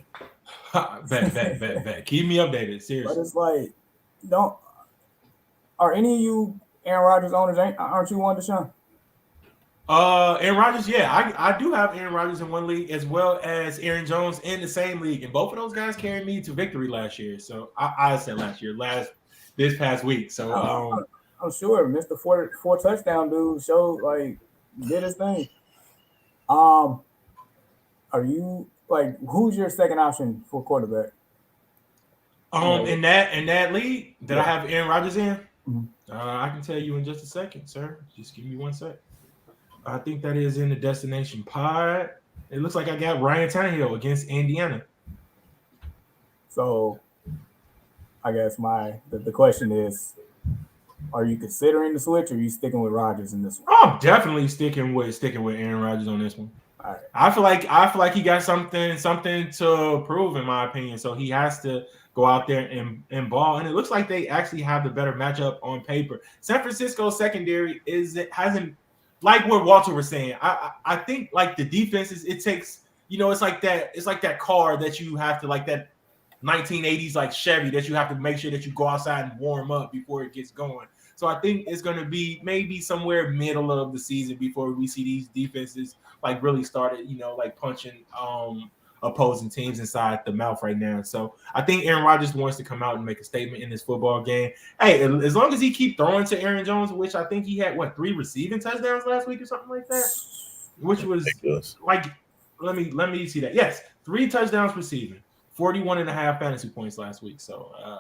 Bet. Keep me updated. Seriously. But it's are any of you Aaron Rodgers owners? Aren't you one, Deshaun? Aaron Rodgers, yeah, I do have Aaron Rodgers in one league as well as Aaron Jones in the same league, and both of those guys carried me to victory last year. So I said this past week. So I'm sure Mr. Four touchdown dude showed did his thing. Are you who's your second option for quarterback? In that league that I have Aaron Rodgers in, mm-hmm. I can tell you in just a second, sir. Just give me 1 sec. I think that is in the destination pod. It looks like I got Ryan Tannehill against Indiana. So I guess the question is, Are you considering the switch, or are you sticking with Rodgers in this one? I'm definitely sticking with Aaron Rodgers on this one. All right. I feel like he got something to prove, in my opinion. So he has to go out there and ball. And it looks like they actually have the better matchup on paper. San Francisco's secondary hasn't, like what Walter was saying. I think like the defenses, it takes, it's like that car that you have to, like that 1980s like Chevy, that you have to make sure that you go outside and warm up before it gets going. So I think it's going to be maybe somewhere middle of the season before we see these defenses like really started, like punching opposing teams inside the mouth right now. So I think Aaron Rodgers wants to come out and make a statement in this football game. Hey, as long as he keep throwing to Aaron Jones, which I think he had 3 receiving touchdowns last week or something like that, which was like, let me see that. Yes, 3 touchdowns receiving, 41.5 fantasy points last week. So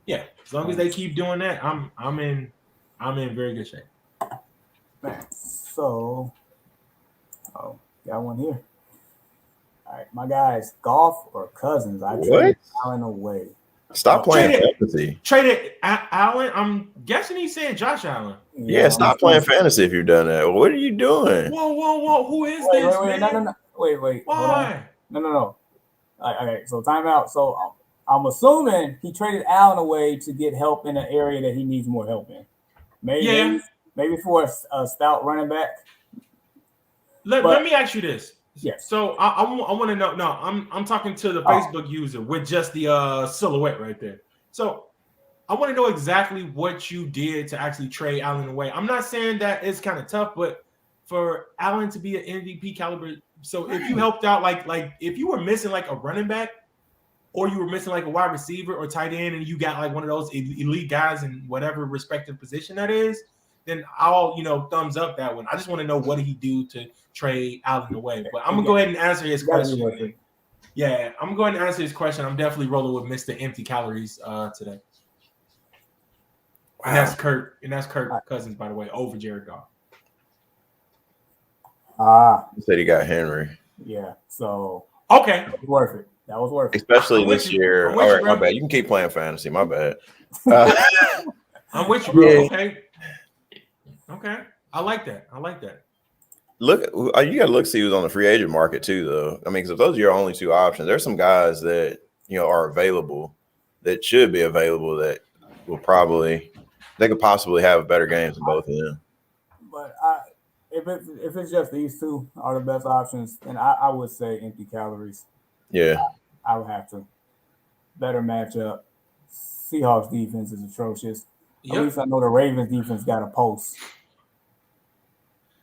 yeah, as long as they keep doing that, I'm in very good shape. Man, so got one here. All right, my guys, Goff or Cousins? I traded Allen away. Stop playing fantasy. Traded Allen. I'm guessing he's saying Josh Allen. Yeah, stop playing fantasy if you've done that. What are you doing? Whoa! Who is this? Wait, man? no. Wait. Why? No. All right, so time out. So I'm assuming he traded Allen away to get help in an area that he needs more help in. Maybe for a stout running back. Let me ask you this. Yes. So I want to know. No, I'm talking to the Facebook user with just the silhouette right there. So I want to know exactly what you did to actually trade Allen away. I'm not saying that it's kind of tough, but for Allen to be an MVP caliber, so if you helped out, like if you were missing like a running back, or you were missing like a wide receiver or tight end, and you got like one of those elite guys in whatever respective position that is, then I'll thumbs up that one. I just want to know, what did he do to trade Allen away? But I'm gonna go ahead and answer his question. Yeah, I'm gonna go ahead and answer his question. I'm definitely rolling with Mr. Empty Calories today. Wow. And that's Kirk Cousins, by the way, over Jared Goff. He said he got Henry. Yeah, so okay, that was worth it. Especially this year. All right, my bad. You can keep playing fantasy. My bad. I'm with you, bro. Yeah. Okay. I like that. Look, you got to see who's on the free agent market too, though. I mean, because if those are your only 2 options, there's some guys that are available, that should be available, that will they could possibly have better games than both of them. But if it's just these 2 are the best options, then I would say empty calories. Yeah, I would have to. Better matchup. Seahawks defense is atrocious. At least I know the Ravens defense got a post.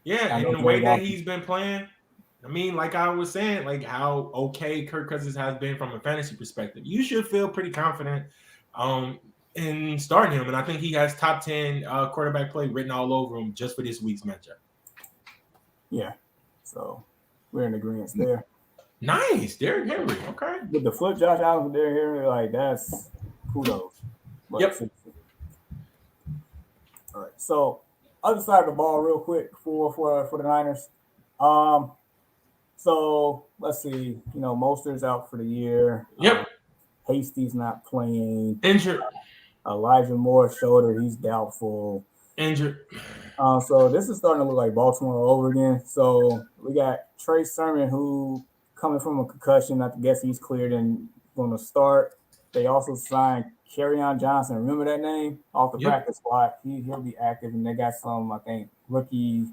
Yeah, and the way that he's been playing, I mean, like I was saying, like how okay Kirk Cousins has been from a fantasy perspective, you should feel pretty confident in starting him. And I think he has top 10 quarterback play written all over him just for this week's matchup. Yeah, so we're in agreement there. Nice, Derek Henry. Okay, with the flip Josh Allen for Derek Henry, like that's kudos. Yep. All right, so other side of the ball, real quick for the Niners. So let's see. Mostert's out for the year. Yep. Hasty's not playing. Injured. Elijah Moore's shoulder, he's doubtful. Injured. So this is starting to look like Baltimore all over again. So we got Trey Sermon, who coming from a concussion. I guess he's cleared and going to start. They also signed Kerryon Johnson. Remember that name? Off the practice squad. He'll be active, and they got some, I think, rookie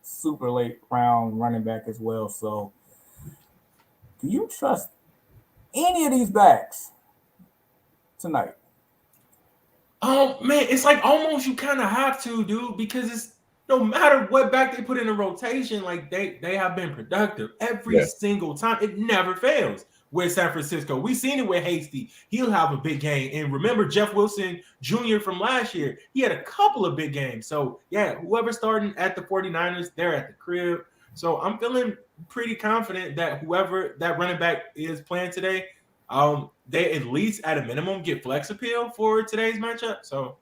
super late round running back as well. So do you trust any of these backs tonight? Oh man, it's like almost you kind of have to, dude, because it's no matter what back they put in the rotation, like they have been productive every single time. It never fails with San Francisco. We've seen it with Hasty. He'll have a big game. And remember Jeff Wilson Jr. from last year, he had a couple of big games. So yeah, whoever's starting at the 49ers, they're at the crib. So I'm feeling pretty confident that whoever that running back is playing today, they at least at a minimum get flex appeal for today's matchup. So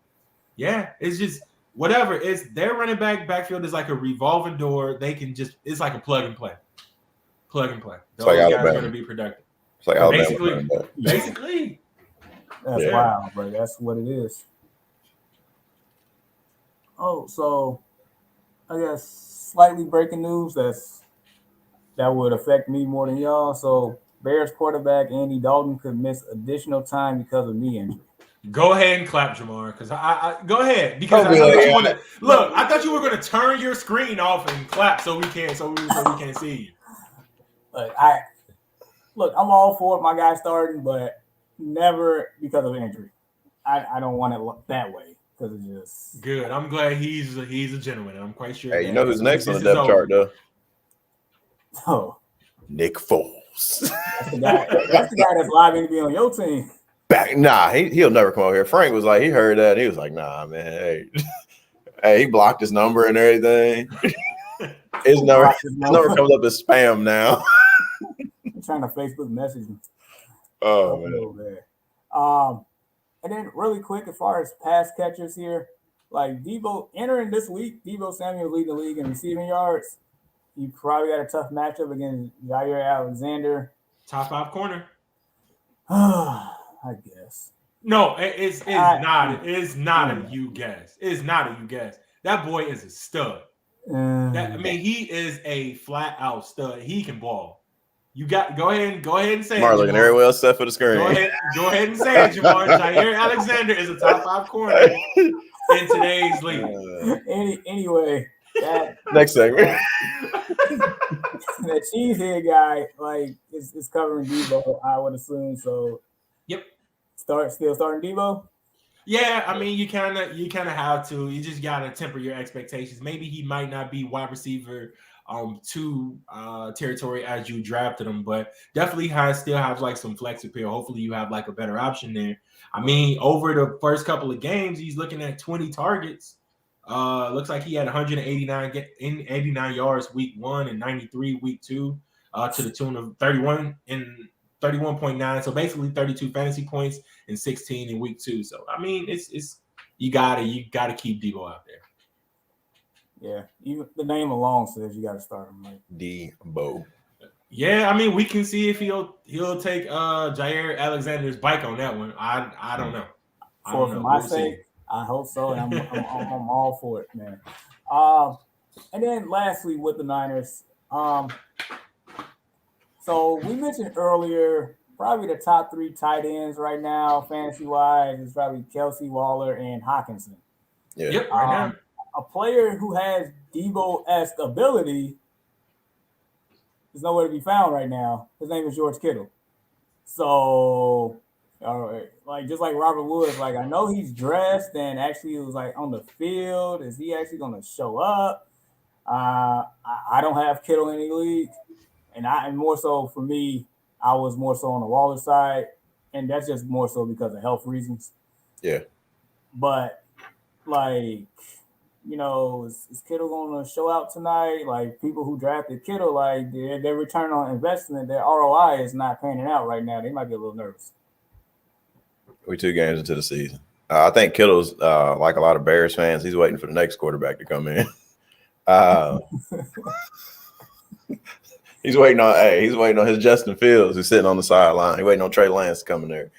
yeah, it's just whatever. It's their running backfield is like a revolving door. They can just, it's like a plug and play. Those guys are going to be productive. It's like Alabama. Basically. That's wild, bro. That's what it is. Oh, so I guess slightly breaking news that would affect me more than y'all. So Bears quarterback Andy Dalton could miss additional time because of knee injury. Go ahead and clap, Jamar, because I go ahead because Don't I be know like, that you want to look. I thought you were going to turn your screen off and clap so we can't see you. I'm all for it, my guy starting, but never because of injury. I don't want it that way because it's just Good. I'm glad he's a gentleman. I'm quite sure. hey, you know who's next on the this is depth chart though? oh. Nick Foles. That's the guy. That's the guy that's live to be on your team. Back, nah, he'll never come over here. Frank was like, he heard that. And he was like, nah, man. Hey, hey, he blocked his number and everything. His number comes up as spam now. I'm trying to Facebook message him. Oh man. And then really quick, as far as pass catchers here, like Debo entering this week, Debo Samuel leading the league in receiving yards. You probably got a tough matchup against Jair Alexander. Top 5 corner. I guess. No, it's not. It's not a you guess. It's not a you guess. That boy is a stud. He is a flat out stud. He can ball. You got go ahead and say Jamar it. Looking very well set for the screen. Go ahead and say it, Jamar. Jair Alexander is a top 5 corner in today's league. Anyway, that next segment. The cheesehead guy is covering Debo, I would assume. So yep. Still starting Debo? Yeah, you kind of have to. You just gotta temper your expectations. Maybe he might not be wide receiver 2 territory as you drafted him, but definitely still have like some flex appeal. Hopefully you have like a better option there. Over the first couple of games, he's looking at 20 targets. Looks like he had 189 yards week 1 and 93 week 2, to the tune of 31 and 31.9. So basically 32 fantasy points and 16 in week 2. So it's you gotta keep Debo out there. Yeah, even the name alone says you got to start him. Like Debo. Yeah, we can see if he'll take Jair Alexander's bike on that one. I don't know. For my sake, I hope so, and I'm all for it, man. And then lastly with the Niners, so we mentioned earlier probably the top 3 tight ends right now, fantasy wise, is probably Kelsey, Waller, and Hawkinson. Yeah. Yep, right now. A player who has Debo-esque ability is nowhere to be found right now. His name is George Kittle. So, just like Robert Woods, I know he's dressed and actually was on the field. Is he actually going to show up? I don't have Kittle in any league, and more so for me, I was more so on the Waller side, and that's just more so because of health reasons. Yeah. But is Kittle going to show out tonight? People who drafted Kittle, their return on investment, their ROI is not panning out right now. They might be a little nervous. We're 2 games into the season. I think Kittle's like a lot of Bears fans. He's waiting for the next quarterback to come in. He's waiting on his Justin Fields, who's sitting on the sideline. He's waiting on Trey Lance to come in there.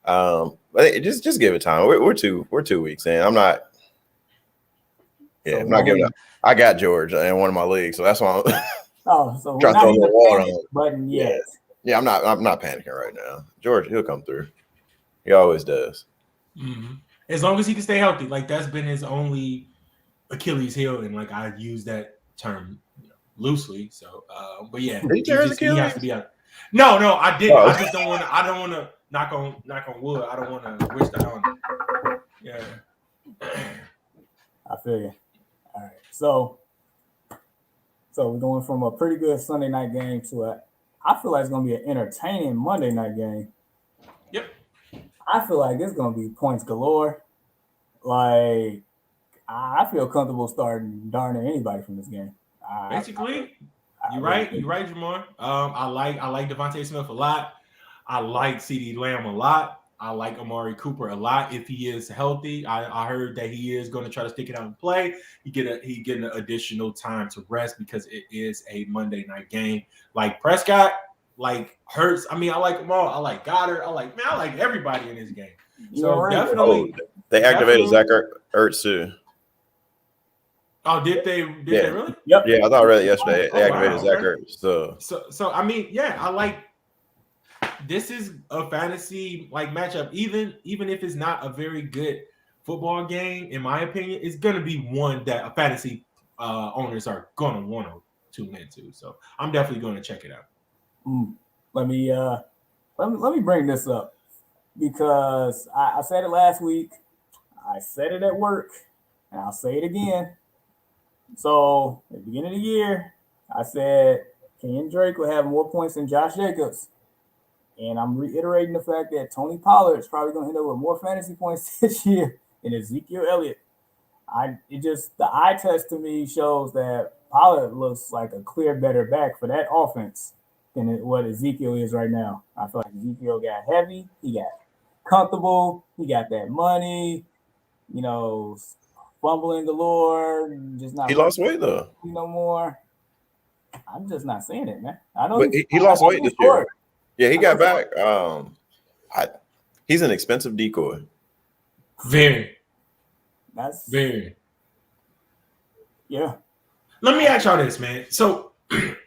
But just give it time. We're 2 weeks in. I'm not. Yeah, I'm not giving up. I got George in one of my leagues, so that's why I'm so trying to throw a little water on. Button yet. Yeah, I'm not panicking right now. George, he'll come through. He always does. Mm-hmm. As long as he can stay healthy, that's been his only Achilles heel, and I use that term loosely. So, but yeah, he has to be out. No, I didn't. I just don't want to. I don't want to knock on wood. I don't want to wish that on him. Yeah. I feel you. All right. So we're going from a pretty good Sunday night game to I feel like it's going to be an entertaining Monday night game. Yep. I feel like it's going to be points galore. I feel comfortable starting darn near anybody from this game. Basically, you're right, Jamar. I like Devontae Smith a lot. I like CeeDee Lamb a lot. I like Amari Cooper a lot if he is healthy. I heard that he is going to try to stick it out and play. He get an additional time to rest because it is a Monday night game. Prescott, Hurts. I like them all. I like Goddard. I like everybody in this game. So definitely, they activated Zach Ertz too. Oh, did they really? Yep. Yeah, I thought I read it yesterday. They Oh, activated wow, Zach okay. Ertz. So I mean, yeah, I like. This is a fantasy like matchup. Even if it's not a very good football game, in my opinion, it's going to be one that a fantasy owners are going to want to tune into. So I'm definitely going to check it out. Let me bring this up because I said it last week. I said it at work, and I'll say it again. So at the beginning of the year, I said Kenyan Drake will have more points than Josh Jacobs. And I'm reiterating the fact that Tony Pollard is probably going to end up with more fantasy points this year than Ezekiel Elliott. The eye test to me shows that Pollard looks like a clear better back for that offense than what Ezekiel is right now. I feel like Ezekiel got heavy, he got comfortable, he got that money, fumbling galore, just not. He lost weight though. No more. I'm just not saying it, man. I know, but he lost weight this year. Yeah, he got back. He's an expensive decoy. Very. That's very. Yeah. Let me ask y'all this, man. So,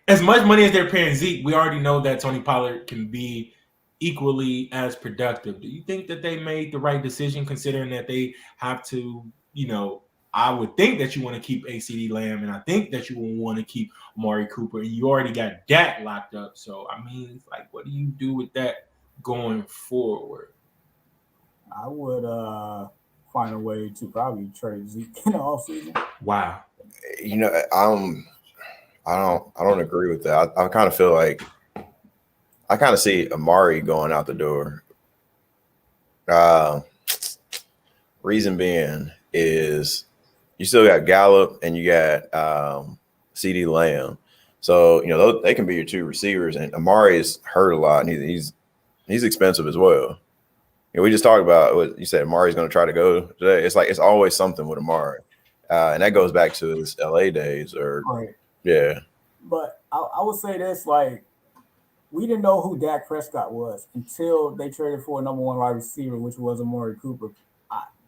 as much money as they're paying Zeke, we already know that Tony Pollard can be equally as productive. Do you think that they made the right decision, considering that they have to, I would think that you want to keep ACD Lamb, and I think that you will want to keep Amari Cooper, and you already got Dak locked up. So, I mean, it's like, what do you do with that going forward? I would find a way to probably trade Zeke in the offseason. Wow. I don't agree with that. I kind of feel like I kind of see Amari going out the door. Reason being is you still got Gallup and you got CD Lamb. So, they can be your two receivers. And Amari is hurt a lot, and he's expensive as well. We just talked about what you said. Amari's going to try to go today. It's like it's always something with Amari. And that goes back to his LA days Right. Yeah. But I would say this, like, we didn't know who Dak Prescott was until they traded for a number one wide receiver, which was Amari Cooper.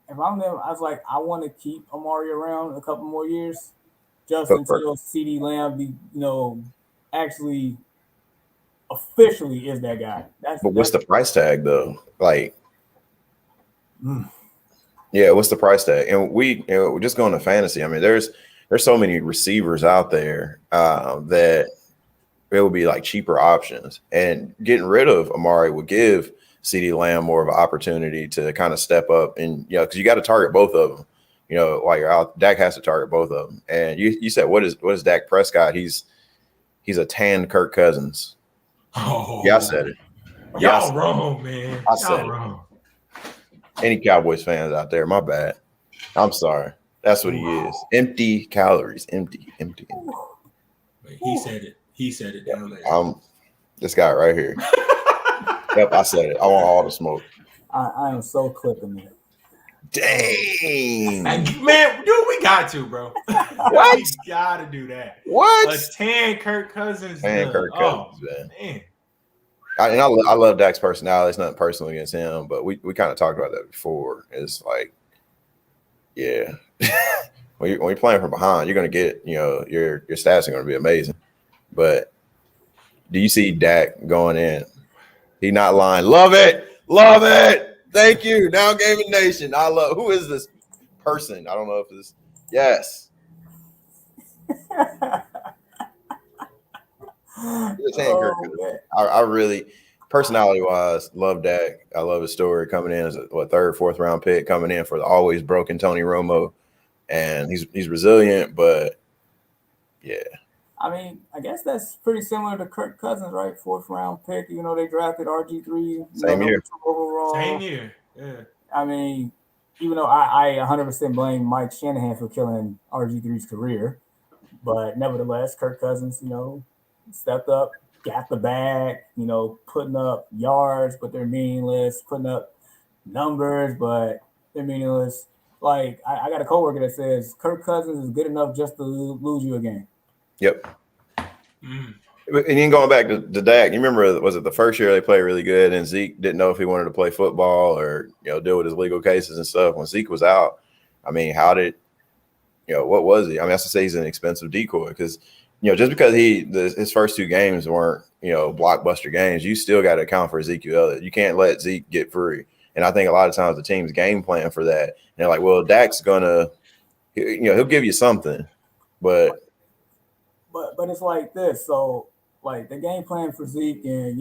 If I'm them, I was like, I want to keep Amari around a couple more years just until CD Lamb actually officially is that guy. But what's the price tag though? Like, yeah, what's the price tag? And we're just going to fantasy. I mean, there's so many receivers out there that it would be like cheaper options, and getting rid of Amari would give CD Lamb more of an opportunity to kind of step up, and because you got to target both of them. While you're out, Dak has to target both of them. And you said, what is Dak Prescott? He's a tan Kirk Cousins. Oh, yeah, I said it. Y'all wrong, man. I said it. Wrong. Any Cowboys fans out there, my bad. I'm sorry. That's what he is. Empty calories. Empty. He said it. He said it down there. I'm this guy right here. Yep, I said it. I want all the smoke. I am so clipping it. Dang. Man, dude, we got to, bro. What? We got to do that. What? A tan Kirk Cousins. Kirk Cousins, man. I love Dak's personality. It's nothing personal against him, but we kind of talked about that before. It's like, yeah. when you're playing from behind, you're going to get, your stats are going to be amazing. But do you see Dak going in? He not lying. Love it. Love it. Thank you. Now Gaming Nation. Who is this person? I don't know if it's yes. I really, personality wise, love Dak. I love his story coming in as a third, fourth round pick, coming in for the always broken Tony Romo, and he's resilient, but yeah. I mean, I guess that's pretty similar to Kirk Cousins, right? Fourth round pick. They drafted RG3. Same year. Overall. Same year. Yeah. I mean, even though I 100% blame Mike Shanahan for killing RG3's career, but nevertheless, Kirk Cousins, stepped up, got the bag, putting up yards, but they're meaningless, putting up numbers, but they're meaningless. Like, I got a coworker that says Kirk Cousins is good enough just to lose you a game. Yep. And then going back to Dak, you remember, was it the first year they played really good and Zeke didn't know if he wanted to play football or deal with his legal cases and stuff? When Zeke was out, I mean, how did what was he? I mean, that's to say he's an expensive decoy because, just because his first 2 games weren't, blockbuster games, you still got to account for Ezekiel Elliott. You can't let Zeke get free. And I think a lot of times the teams game plan for that. And they're like, well, Dak's gonna, he'll give you something, but it's like this. So like the game plan for Zeke, and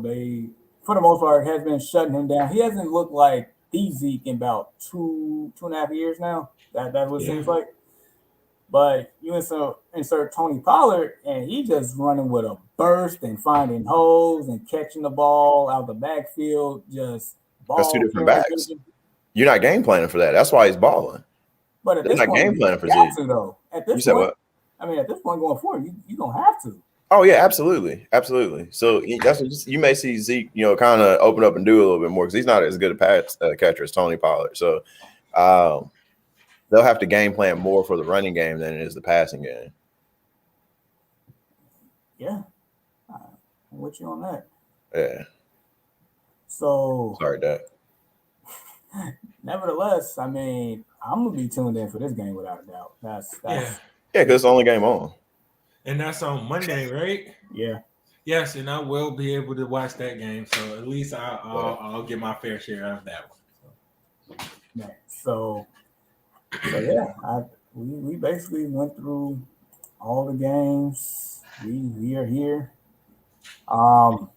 they for the most part has been shutting him down. He hasn't looked like the Zeke in about 2.5 years now. That's what it seems like. But you insert Tony Pollard, and he just running with a burst and finding holes and catching the ball out the backfield. Just ball. That's 2 different backs. You're not game planning for that. That's why he's balling. But at this point, game planning for Zeke. Zeke. Though. At this you said point, what? I mean, at this point going forward, you don't have to. Oh yeah, absolutely. So that's what you may see Zeke, kind of open up and do a little bit more because he's not as good a pass catcher as Tony Pollard. So they'll have to game plan more for the running game than it is the passing game. Yeah, I'm with you on that. Yeah. So sorry, Dad. Nevertheless, I mean, I'm gonna be tuned in for this game without a doubt. That's yeah, because it's the only game on. And that's on Monday, right? Yeah. Yes, and I will be able to watch that game. So at least I'll get my fair share of that one. So yeah, we basically went through all the games. We are here. Is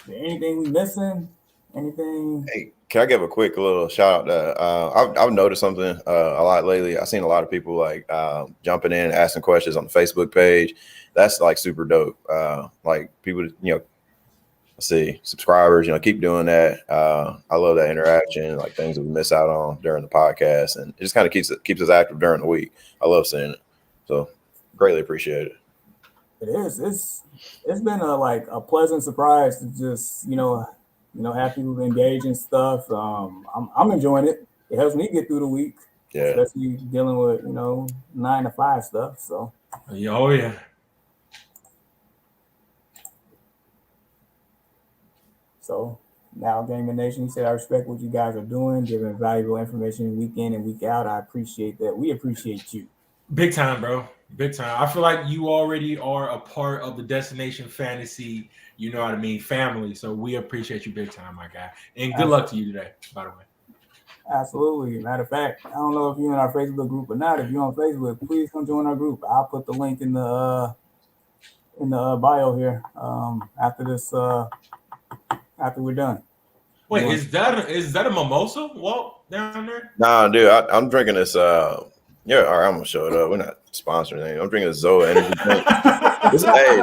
there anything we missing? Anything? Hey, can I give a quick little shout out to I've noticed something a lot lately. I've seen a lot of people like jumping in, asking questions on the Facebook page. That's like super dope. Like people, let's see, subscribers, keep doing that. I love that interaction, like things that we miss out on during the podcast, and it just kind of keeps us active during the week. I love seeing it, so greatly appreciate it. It is. It's been a pleasant surprise to just have people engage in stuff. I'm enjoying it. It helps me get through the week, especially dealing with 9 to 5 stuff. So oh yeah. So now, Gaming Nation, he said, I respect what you guys are doing, giving valuable information week in and week out. I appreciate that. We appreciate you. Big time, bro. Big time. I feel like you already are a part of the Destination Fantasy, family. So we appreciate you big time, my guy. And good luck to you today, by the way. Absolutely. Matter of fact, I don't know if you're in our Facebook group or not. If you're on Facebook, please come join our group. I'll put the link in the bio here after we're done. Wait, is that a mimosa walk down there? Nah, dude, I'm drinking this. All right, I'm gonna show it up. We're not sponsoring anything. I'm drinking a Zoa energy drink.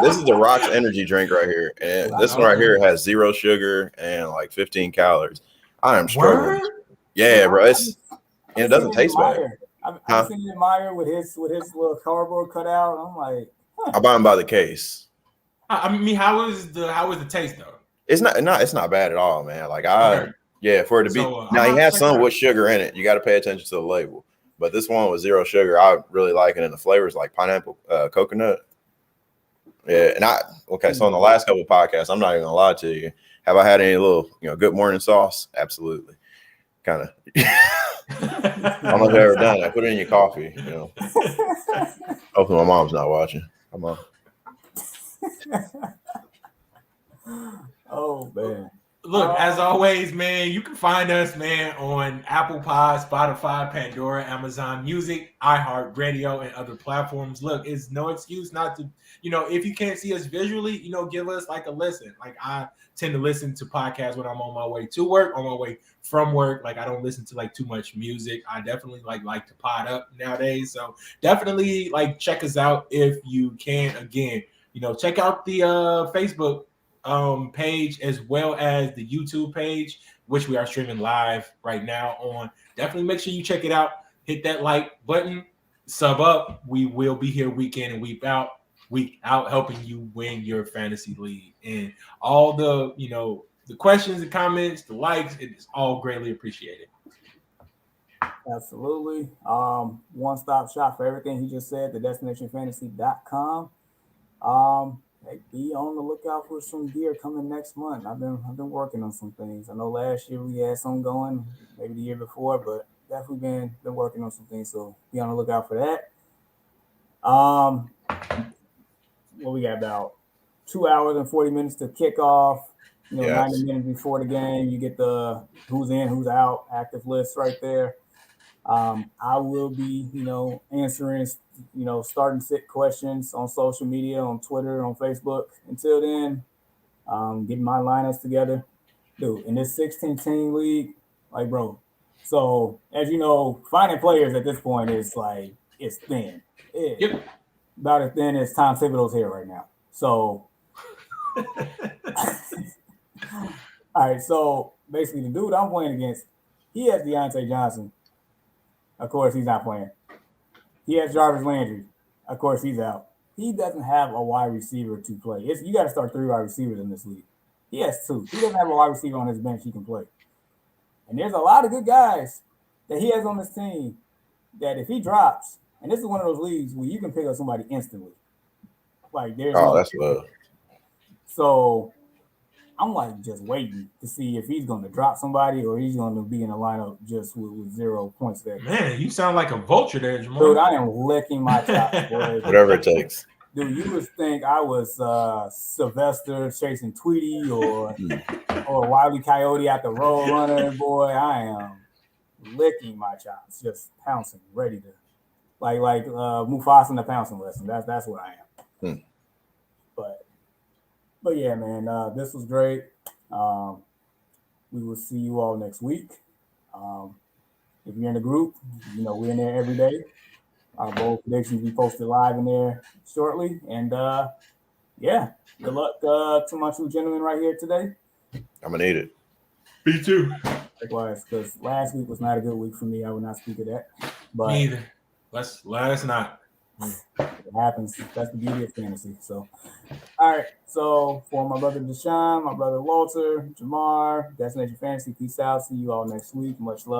This is the Rocks energy drink right here, and this one right here has 0 sugar and like 15 calories. I am struggling. Word? Yeah, bro. It doesn't taste bad. I've seen Meyer with his little cardboard cutout. I'm like, I buy him by the case. I mean, how is the taste though? It's not bad at all, man. Like for it to be now, he has some with sugar in it. You got to pay attention to the label. But this one with 0 sugar, I really like it, and the flavors like pineapple, coconut. Yeah, and so on the last couple of podcasts, I'm not even gonna lie to you. Have I had any little good morning sauce? Absolutely, kind of. I don't know if I've ever done it. I put it in your coffee. Hopefully, my mom's not watching. Come on. Oh man. Look, as always, man, you can find us, man, on Apple Pod, Spotify, Pandora, Amazon Music, iHeartRadio, and other platforms. Look, it's no excuse not to, if you can't see us visually, give us like a listen. Like I tend to listen to podcasts when I'm on my way to work, on my way from work. Like I don't listen to like too much music. I definitely like to pod up nowadays. So definitely check us out if you can. Again, check out the Facebook page as well as the YouTube page, which we are streaming live right now on. Definitely make sure you check it out. Hit that like button, sub up. We will be here week in and week out helping you win your fantasy league. And all the the questions, the comments, the likes, it is all greatly appreciated. Absolutely. One-stop shop for everything he just said, thedestinationfantasy.com. Be on the lookout for some gear coming next month. I've been working on some things. I know last year we had some going, maybe the year before, but definitely been working on some things, so be on the lookout for that. What we got about 2 hours and 40 minutes to kick off. 90 minutes before the game, you get the who's in, who's out active list right there. I will be, answering, starting sit questions on social media, on Twitter, on Facebook. Until then, getting my lineups together. Dude, in this 16-team league, like, bro. So, as you know, finding players at this point is like, it's thin. Yep. About as thin as Tom Thibodeau's hair right now. So, all right. So, basically, the dude I'm playing against, he has Deontay Johnson. Of course, he's not playing. He has Jarvis Landry. Of course, he's out. He doesn't have a wide receiver to play. You got to start 3 wide receivers in this league. He has 2. He doesn't have a wide receiver on his bench he can play. And there's a lot of good guys that he has on this team that if he drops, and this is one of those leagues where you can pick up somebody instantly. Like that's love. So I'm like just waiting to see if he's going to drop somebody or he's going to be in a lineup just with 0 points there. Man, you sound like a vulture there, Jamal. Dude, I am licking my chops, boy. Whatever it takes. Dude, you would think I was Sylvester chasing Tweety or Wile E. Coyote at the road runner. Boy, I am licking my chops, just pouncing, ready to like Mufasa in the pouncing lesson. That's what I am. But yeah, man, this was great. We will see you all next week. If you're in the group, we're in there every day. Our bowl predictions will be posted live in there shortly. And good luck to my 2 gentlemen right here today. I'm gonna need it. Me too. Likewise, because last week was not a good week for me. I would not speak of that. But me either. Let's not. It happens. That's the beauty of fantasy. So, all right. So for my brother Deshaun, my brother Walter, Jamar, Destination Fantasy, peace out. See you all next week. Much love.